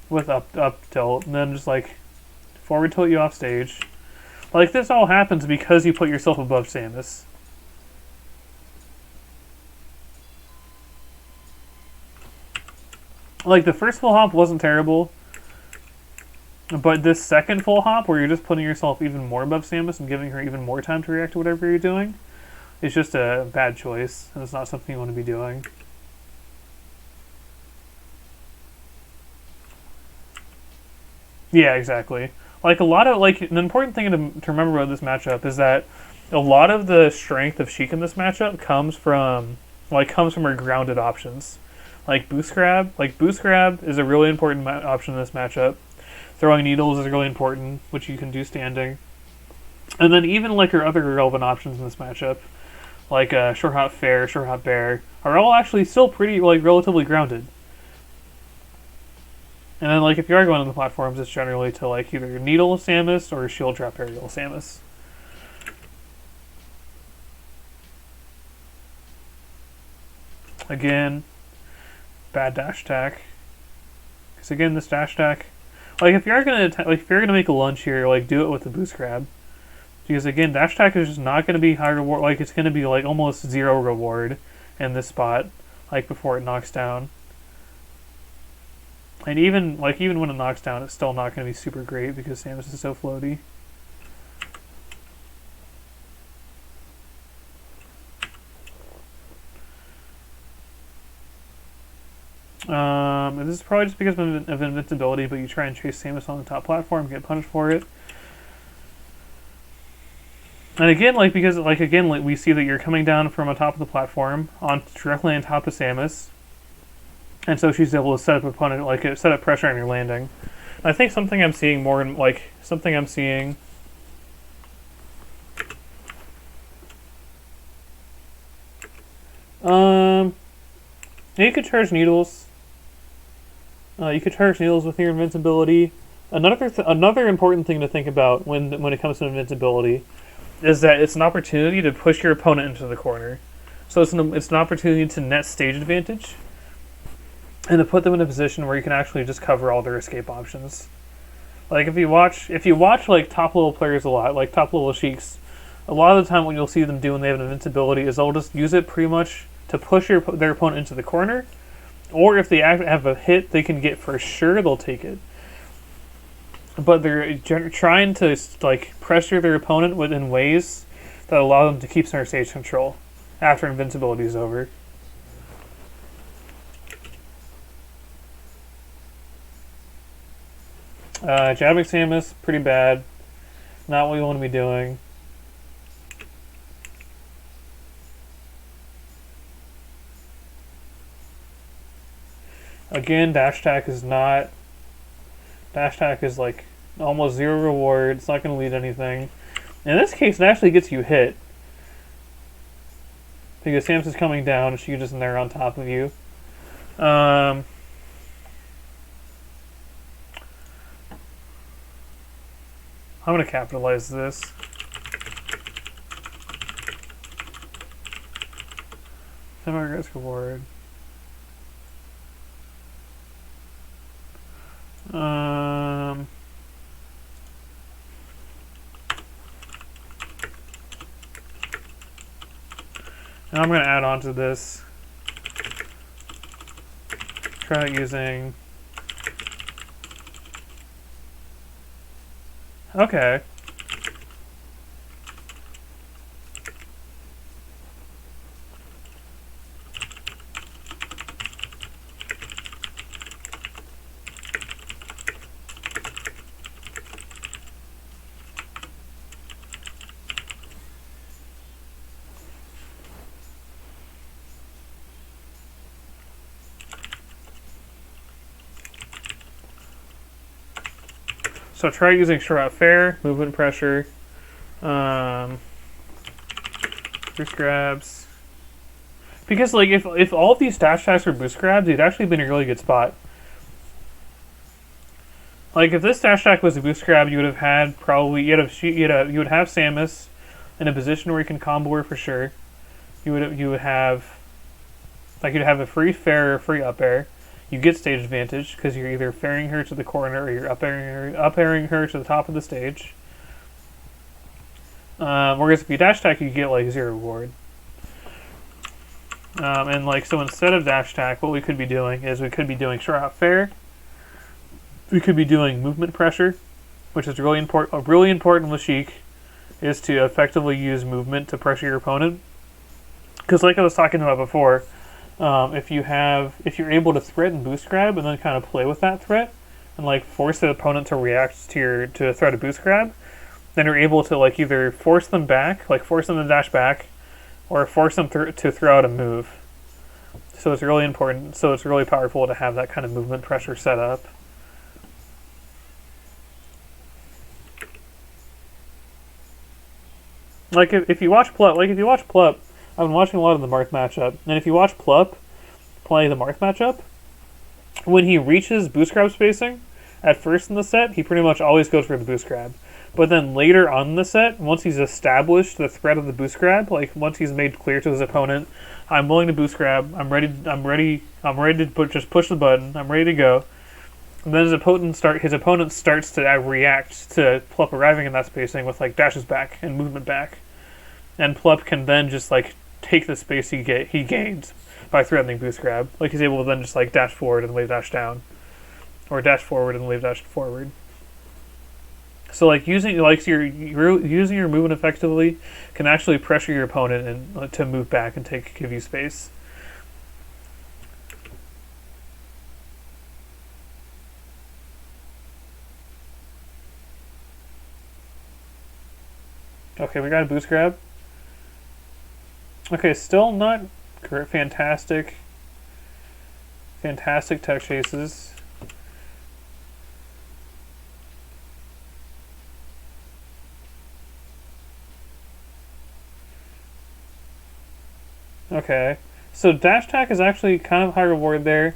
with up tilt, and then just like forward tilt you off stage. Like this all happens because you put yourself above Samus. Like the first full hop wasn't terrible, but this second full hop where you're just putting yourself even more above Samus and giving her even more time to react to whatever you're doing is just a bad choice, and it's not something you want to be doing. Yeah, exactly. Like a lot of an important thing to remember about this matchup is that a lot of the strength of Sheik in this matchup comes from her grounded options. Like boost grab is a really important option in this matchup. Throwing needles is really important, which you can do standing. And then even like her other relevant options in this matchup, like short hop fair, short hop bear, are all actually still pretty relatively grounded. And then if you are going on the platforms, it's generally to either needle Samus or shield drop aerial Samus. Again, bad dash attack. Because again, this dash attack, like if you're gonna make a lunge here, like do it with the boost grab. Because again, dash attack is just not gonna be high reward. Like it's gonna be like almost 0 reward in this spot, like before it knocks down. And even when it knocks down, it's still not gonna be super great because Samus is so floaty. This is probably just because of invincibility, but you try and chase Samus on the top platform, get punished for it. And again, we see that you're coming down from on top of the platform directly on top of Samus, and so she's able to set up opponent, set up pressure on your landing. And I think something I'm seeing more in you could charge needles. You could charge needles with your invincibility. Another important thing to think about when it comes to invincibility is that it's an opportunity to push your opponent into the corner. So it's an opportunity to net stage advantage and to put them in a position where you can actually just cover all their escape options. Like if you watch like top level players a lot, like top level Sheiks, a lot of the time what you'll see them do when they have an invincibility is they'll just use it pretty much to push their opponent into the corner, or if they have a hit they can get for sure, they'll take it. But they're trying to pressure their opponent in ways that allow them to keep center stage control after invincibility is over. Jabbing Samus, pretty bad. Not what you want to be doing. Again, dash attack is like almost 0 reward. It's not going to lead to anything. In this case, it actually gets you hit. Because Samus is coming down and she's just in there on top of you. I'm going to capitalize this. Semi-risk reward. And I'm going to add on to this. Try using... Okay. So try using short out fair, movement pressure, boost grabs. Because if all of these dash attacks were boost grabs, you'd actually be in a really good spot. Like if this dash attack was a boost grab, you would have had you would have Samus in a position where you can combo her for sure. You'd have a free fair or free up air. You get stage advantage because you're either fairing her to the corner or you're up airing her to the top of the stage. Whereas if you dash attack, you get 0 reward. And so instead of dash attack, what we could be doing is we could be doing short out fair. We could be doing movement pressure, which is really important. Really important with Sheik is to effectively use movement to pressure your opponent. Because like I was talking about before. If you're able to threaten boost grab and then kind of play with that threat and force the opponent to react to a threat of boost grab, then you're able to either force them back, force them to dash back, or force them to throw out a move. So it's really important. So it's really powerful to have that kind of movement pressure set up. If you watch Plup, I've been watching a lot of the Marth matchup, and if you watch Plup play the Marth matchup, when he reaches boost grab spacing, at first in the set, he pretty much always goes for the boost grab. But then later on in the set, once he's established the threat of the boost grab, once he's made clear to his opponent, I'm willing to boost grab. I'm ready to just push the button. I'm ready to go. And then his opponent starts to react to Plup arriving in that spacing with like dashes back and movement back, and Plup can then just like take the space he gains by threatening boost grab. Like he's able to then just like dash forward and wave dash down, or dash forward and wave dash forward. So like using your movement effectively can actually pressure your opponent and to move back and give you space. Okay, we got a boost grab. Okay, still not fantastic. Fantastic tech chases. Okay, so dash attack is actually kind of high reward there,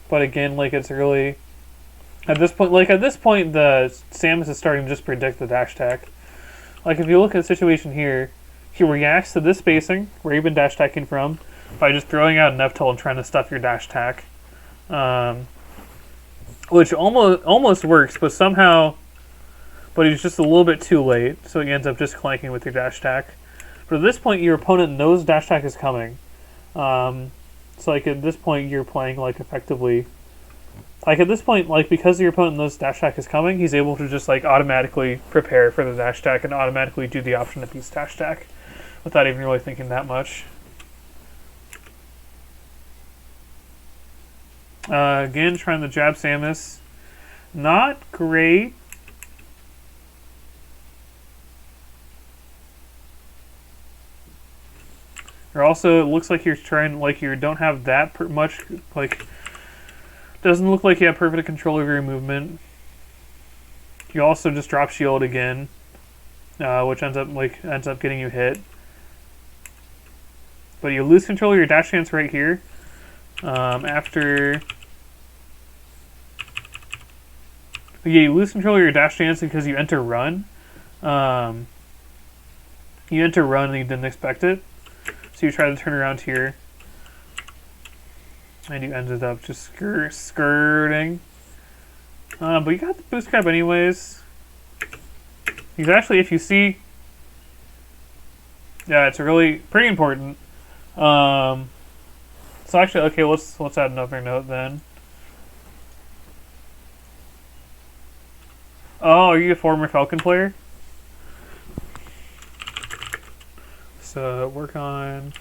but again, like it's really at this point, the Samus is starting to just predict the dash attack. Like if you look at the situation here, he reacts to this spacing where you've been dash attacking from by just throwing out an F-Tilt and trying to stuff your dash attack, which almost works, but he's just a little bit too late, so he ends up just clanking with your dash attack. But at this point, your opponent knows dash attack is coming, so like at this point, you're playing like effectively. Like at this point, like because your opponent knows dash attack is coming, he's able to just like automatically prepare for the dash attack and automatically do the option to piece dash attack without even really thinking that much. Again, trying to jab Samus. Not great. Or also, it looks like you're trying, like you don't have that much, like, doesn't look like you have perfect control over your movement. You also just drop shield again, which ends up getting you hit. But you lose control of your dash chance right here. You lose control of your dash chance because you enter run. You enter run and you didn't expect it. So you try to turn around here. And you ended up just skirting. But you got the boost grab anyways. Because actually, if you see... Yeah, it's really pretty important. So actually, okay, let's add another note then. Oh, are you a former Falcon player? So work on...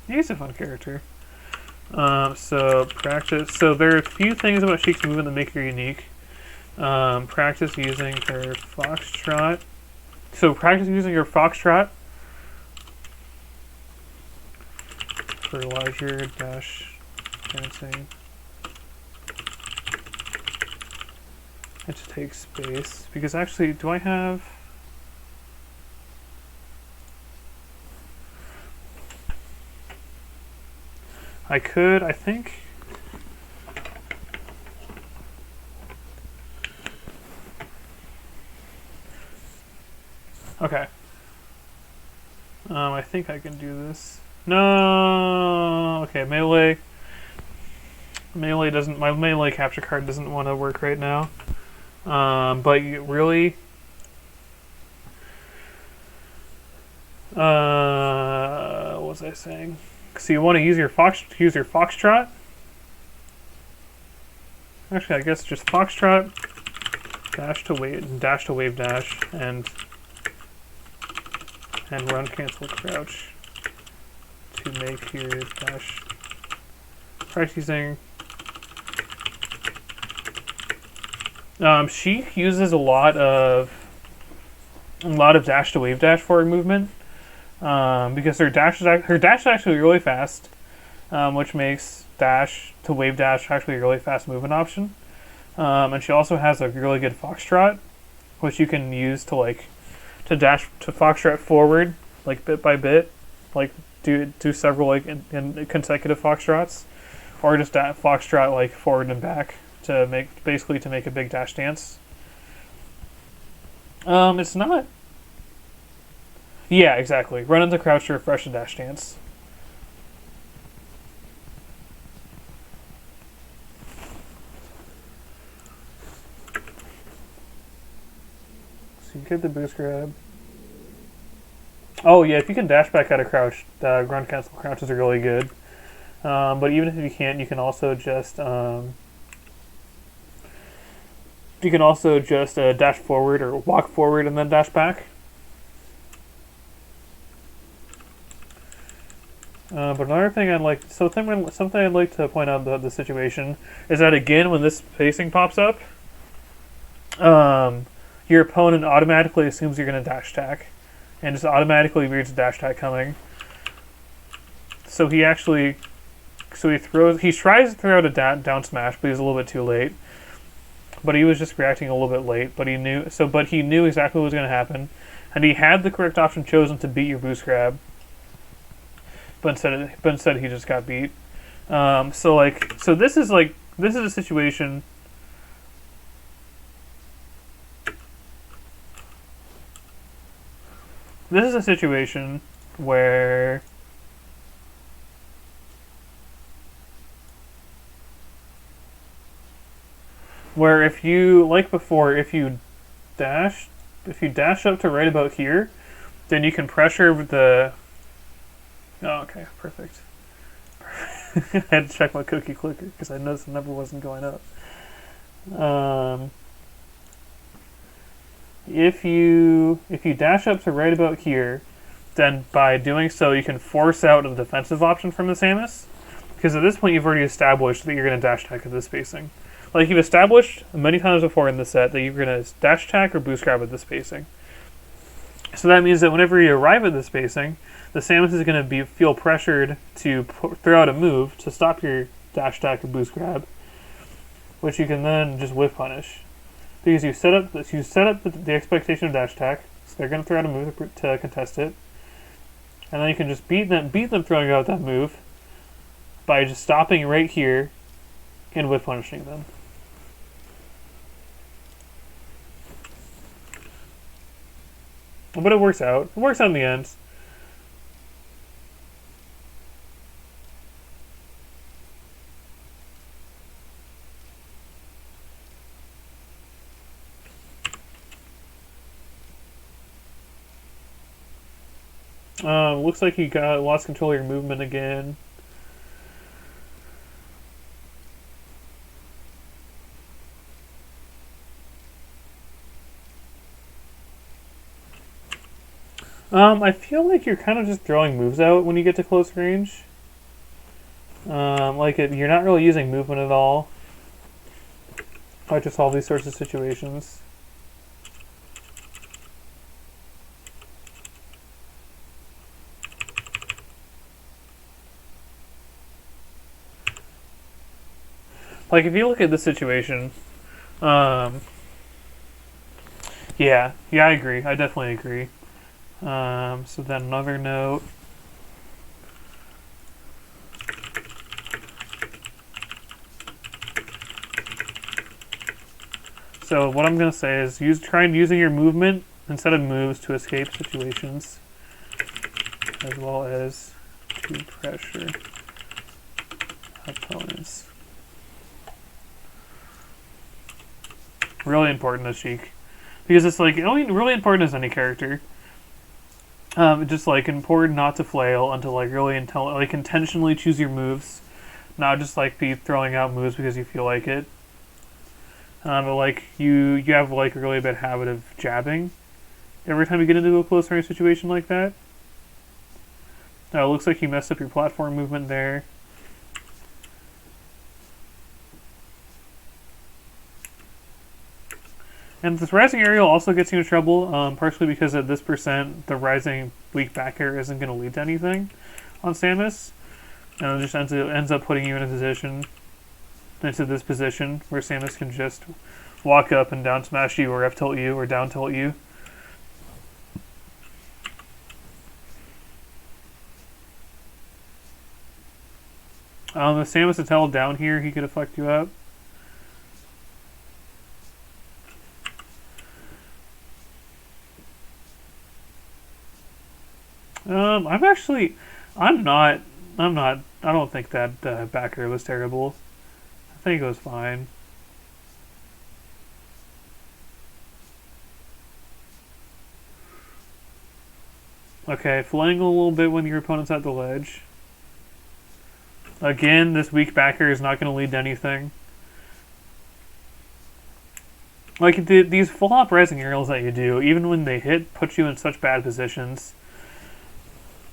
He's a fun character. So practice. So there are a few things about Sheik's movement that make her unique. Practice using her foxtrot. So practice using your foxtrot for larger dash dancing. And to take space. Because actually, do I have... I could, I think... Okay. I think I can do this. No! Okay, melee. Melee doesn't... My melee capture card doesn't want to work right now. But you really... what was I saying? So you want to use your foxtrot. Actually, I guess just foxtrot, dash to wave dash, and run cancel crouch to make your dash. Practice using. Sheik uses a lot of dash to wave dash forward movement. Because her dash is actually really fast, which makes dash to wave dash actually a really fast movement option. And she also has a really good foxtrot, which you can use to dash to foxtrot forward, like bit by bit, like do several like in consecutive foxtrots, or just foxtrot like forward and back to make a big dash dance. It's not. Yeah, exactly. Run into crouch to refresh and dash dance. So you get the boost grab. Oh yeah, if you can dash back out of crouch, the run cancel crouches are really good. But even if you can't, you can also just dash forward or walk forward and then dash back. But another thing something I'd like to point out about the situation is that again, when this spacing pops up, your opponent automatically assumes you're going to dash attack, and just automatically reads the dash attack coming. So he tries to throw out a down smash, but he's a little bit too late. But he was just reacting a little bit late. But he knew exactly what was going to happen, and he had the correct option chosen to beat your boost grab. But instead he just got beat. So this is a situation. This is a situation where if you, like before, if you dash up to right about here, then you can pressure the. Oh, okay, perfect. I had to check my cookie clicker because I noticed the number wasn't going up. If you dash up to right about here, then by doing so you can force out a defensive option from the Samus, because at this point you've already established that you're going to dash attack at this spacing. Like you've established many times before in the set that you're going to dash attack or boost grab at this spacing. So that means that whenever you arrive at this spacing, the Samus is going to feel pressured to throw out a move to stop your dash attack or boost grab, which you can then just whiff punish. Because you set up the expectation of dash attack, so they're going to throw out a move to contest it, and then you can just beat them throwing out that move by just stopping right here and whiff punishing them. But it works out. It works out in the end. Looks like you lost control of your movement again. I feel like you're kind of just throwing moves out when you get to close range. You're not really using movement at all. To solve these sorts of situations. Like, if you look at this situation, yeah, I agree. I definitely agree. So then another note. So what I'm going to say is try using your movement instead of moves to escape situations, as well as to pressure opponents. Really important as Sheik, because it's like really important as any character. Just like important not to flail and to like really intentionally choose your moves, not just like be throwing out moves because you feel like it. But like you have like a really bad habit of jabbing every time you get into a close range situation like that. It looks like you messed up your platform movement there. And this rising aerial also gets you in trouble, partially because at this percent, the rising weak back air isn't going to lead to anything on Samus. And it just ends up putting you in into this position where Samus can just walk up and down smash you or F tilt you or down tilt you. If Samus had held down here, he could have fucked you up. I don't think that backer was terrible. I think it was fine. Okay, flangle a little bit when your opponent's at the ledge. Again, this weak backer is not going to lead to anything. Like, these full hop rising aerials that you do, even when they hit, put you in such bad positions.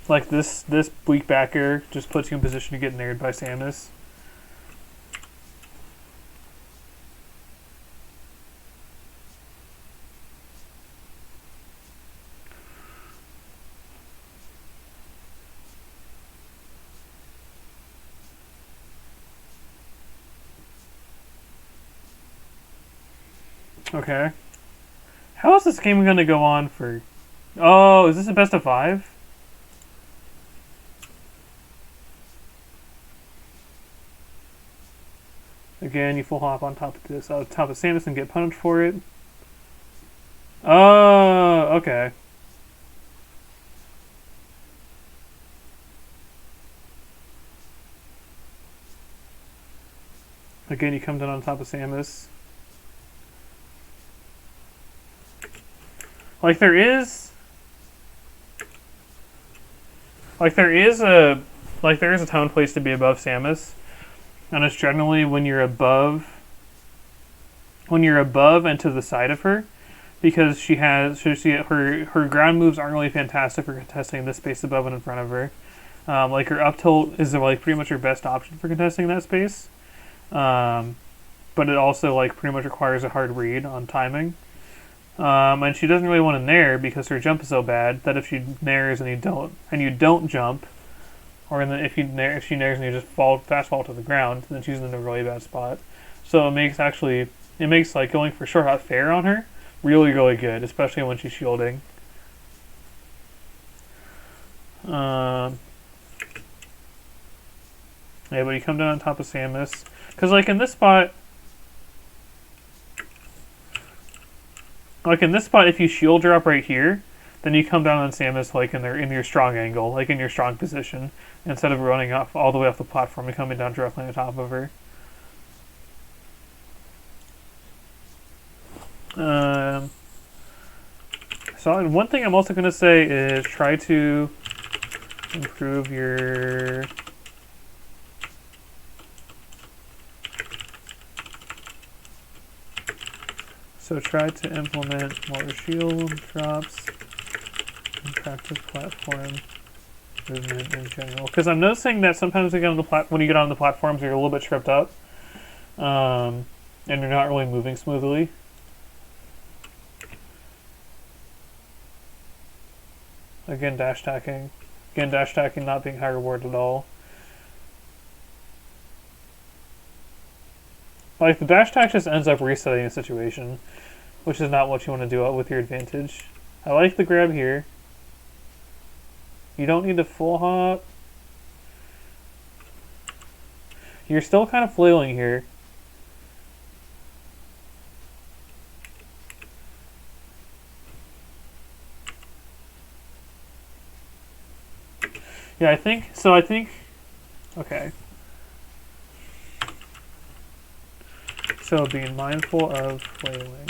Like, this weak backer just puts you in position to get nared by Samus. Okay. How is this game going to go on for... Oh, is this a best of 5? Again, you full hop on top of this, on top of Samus and get punished for it. Oh, okay. Again, you come down on top of Samus. Like there is a tone place to be above Samus, and it's generally when you're above and to the side of her, because her ground moves aren't really fantastic for contesting this space above and in front of her. Like her up tilt is like pretty much her best option for contesting that space, but it also like pretty much requires a hard read on timing. And she doesn't really want to nair because her jump is so bad that if she nairs and you don't jump, or if she nairs and you just fast fall to the ground, then she's in a really bad spot. So it makes like going for short hop fair on her really, really good, especially when she's shielding. Yeah, but you come down on top of Samus, because like in this spot, if you shield drop right here, then you come down on Samus like in your strong angle, like in your strong position, instead of running off all the way off the platform and coming down directly on top of her. So one thing I'm also going to say is try to improve your... So try to implement more shield drops and practice platform movement in general. Because I'm noticing that sometimes when you get on the platforms, you're a little bit tripped up, and you're not really moving smoothly. Again, dash tacking. Again, dash tacking not being high reward at all. Like, the dash tack just ends up resetting the situation, which is not what you want to do with your advantage. I like the grab here. You don't need to full hop. You're still kind of flailing here. Yeah, I think, okay. So being mindful of flailing.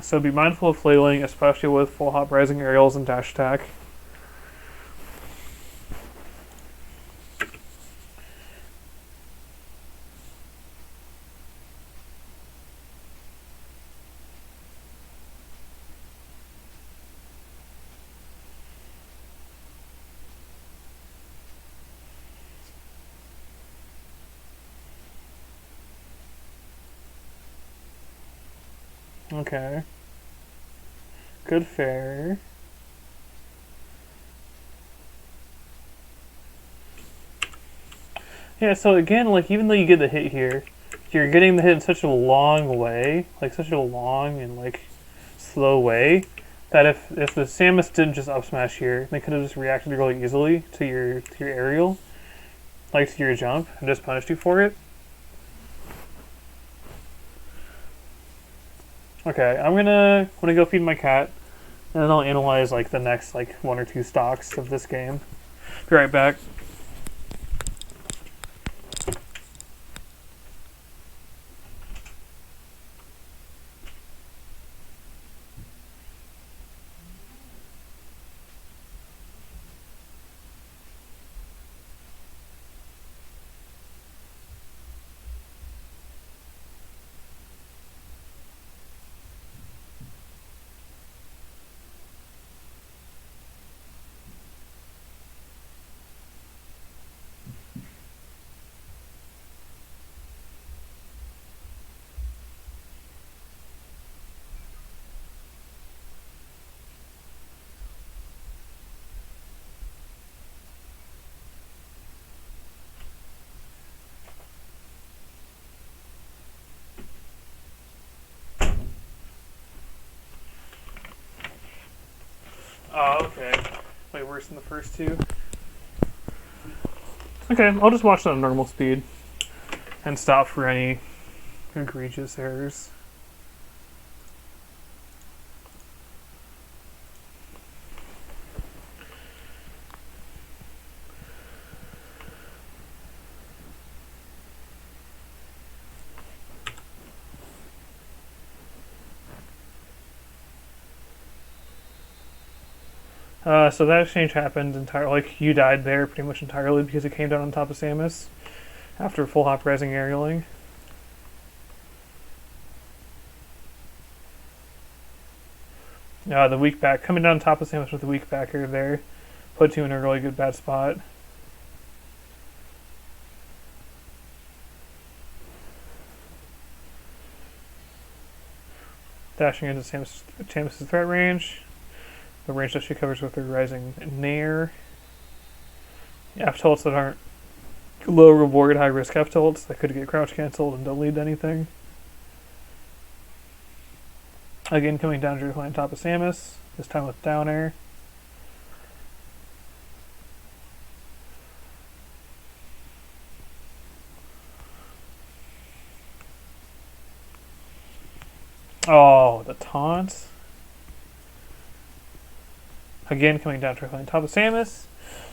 So be mindful of flailing, especially with full hop rising aerials and dash attack. Okay. Good fair. Yeah, so again, like, even though you get the hit here, you're getting the hit in such a long way, like such a long and like slow way, that if the Samus didn't just up smash here, they could have just reacted really easily to your aerial, like to your jump, and just punished you for it. Okay, I'm gonna go feed my cat, and then I'll analyze like the next like 1 or 2 stocks of this game. Be right back. Oh, okay. Way worse than the first 2. Okay, I'll just watch that on normal speed and stop for any egregious errors. So that exchange happened entirely, like you died there pretty much entirely because it came down on top of Samus after full hop rising aerialing. The weak back, coming down on top of Samus with the weak backer there, puts you in a really good bad spot. Dashing into Samus's threat range. The range that she covers with her rising nair. F tilts that aren't low reward, high risk F tilts that could get crouch cancelled and don't lead to anything. Again, coming down directly on top of Samus, this time with down air. Oh, the taunt. Again, coming down directly on top of Samus,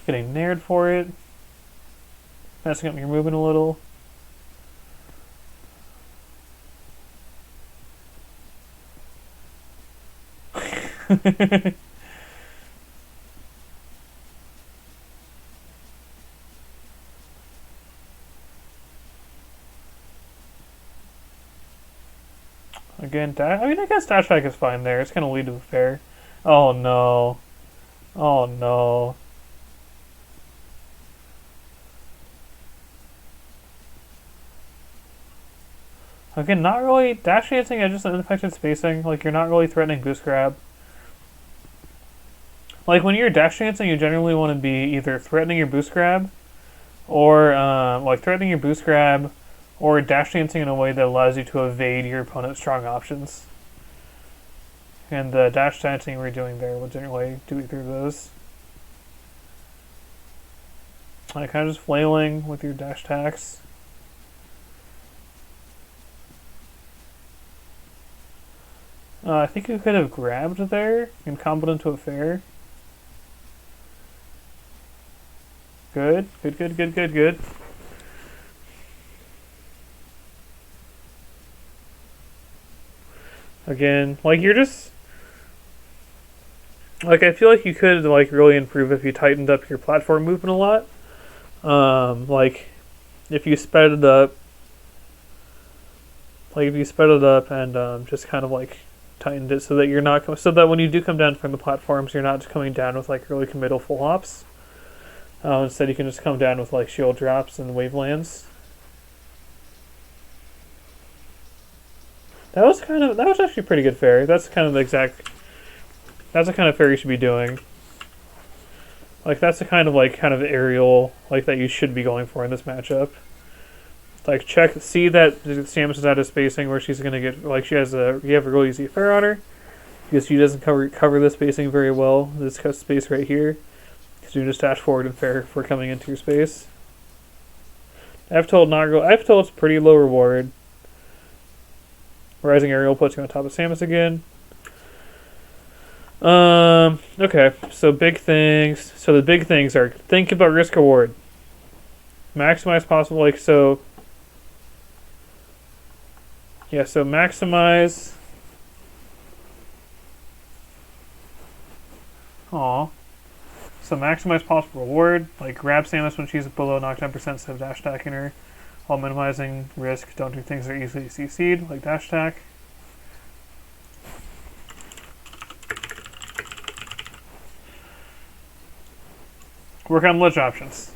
getting nared for it, messing up your movement a little. Again, I guess dash back is fine there. It's going to lead to a fair. Oh no. Oh no. Again, not really dash dancing is just unaffected spacing. Like, you're not really threatening boost grab. Like, when you're dash dancing, you generally want to be either threatening your boost grab or threatening your boost grab or dash dancing in a way that allows you to evade your opponent's strong options. And the dash dancing we're doing there will generally do either of those. Like, kind of just flailing with your dash attacks. I think you could have grabbed there and comboed into a fair. Good, good, good, good, good, good. Again, like, you're just... Like, I feel like you could, like, really improve if you tightened up your platform movement a lot. Like, if you sped it up... Like, if you sped it up and, just kind of, like, tightened it so that you're not... So that when you do come down from the platforms, you're not just coming down with, like, really committal full hops. Instead, you can just come down with, like, shield drops and wave lands. That was actually pretty good fair. That's kind of the exact... That's the kind of fair you should be doing. Like, that's the kind of, like, kind of aerial, like, that you should be going for in this matchup. Like see that Samus is out of spacing where she's gonna get like you have a real easy affair on her because she doesn't cover the spacing very well. This cuts space right here because you just dash forward and fair for coming into your space. I've told it's pretty low reward. Rising Aerial puts you on top of Samus again. Okay, so big things. So the big things are think about risk reward. Maximize possible, like so. Yeah, so maximize. Aw. So maximize possible reward. Like grab Samus when she's below knock 10% instead of dash attacking her. While minimizing risk, don't do things that are easily CC'd, like dash attack. Work on ledge options.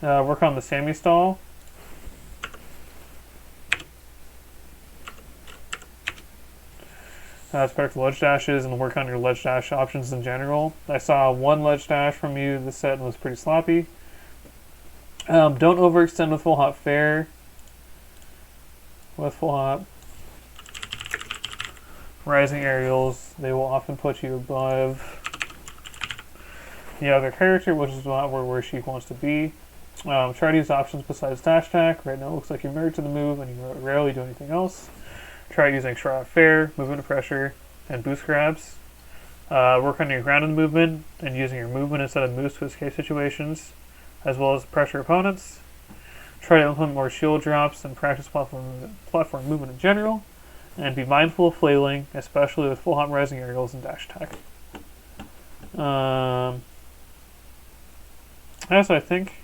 Work on the Sammy stall. Expect ledge dashes and work on your ledge dash options in general. I saw one ledge dash from you this set and was pretty sloppy. Don't overextend with full hop fair. With full hop. Rising aerials, they will often put you above the other character, which is not where Sheik wants to be. Try to use options besides dash attack. Right now it looks like you're married to the move and you rarely do anything else. Try using Shroud of Fair, movement of pressure, and boost grabs. Work on your grounded movement and using your movement instead of moves to escape situations, as well as pressure opponents. Try to implement more shield drops and practice platform movement in general. And be mindful of flailing, especially with full hop rising aerials and dash attack. That's what I think.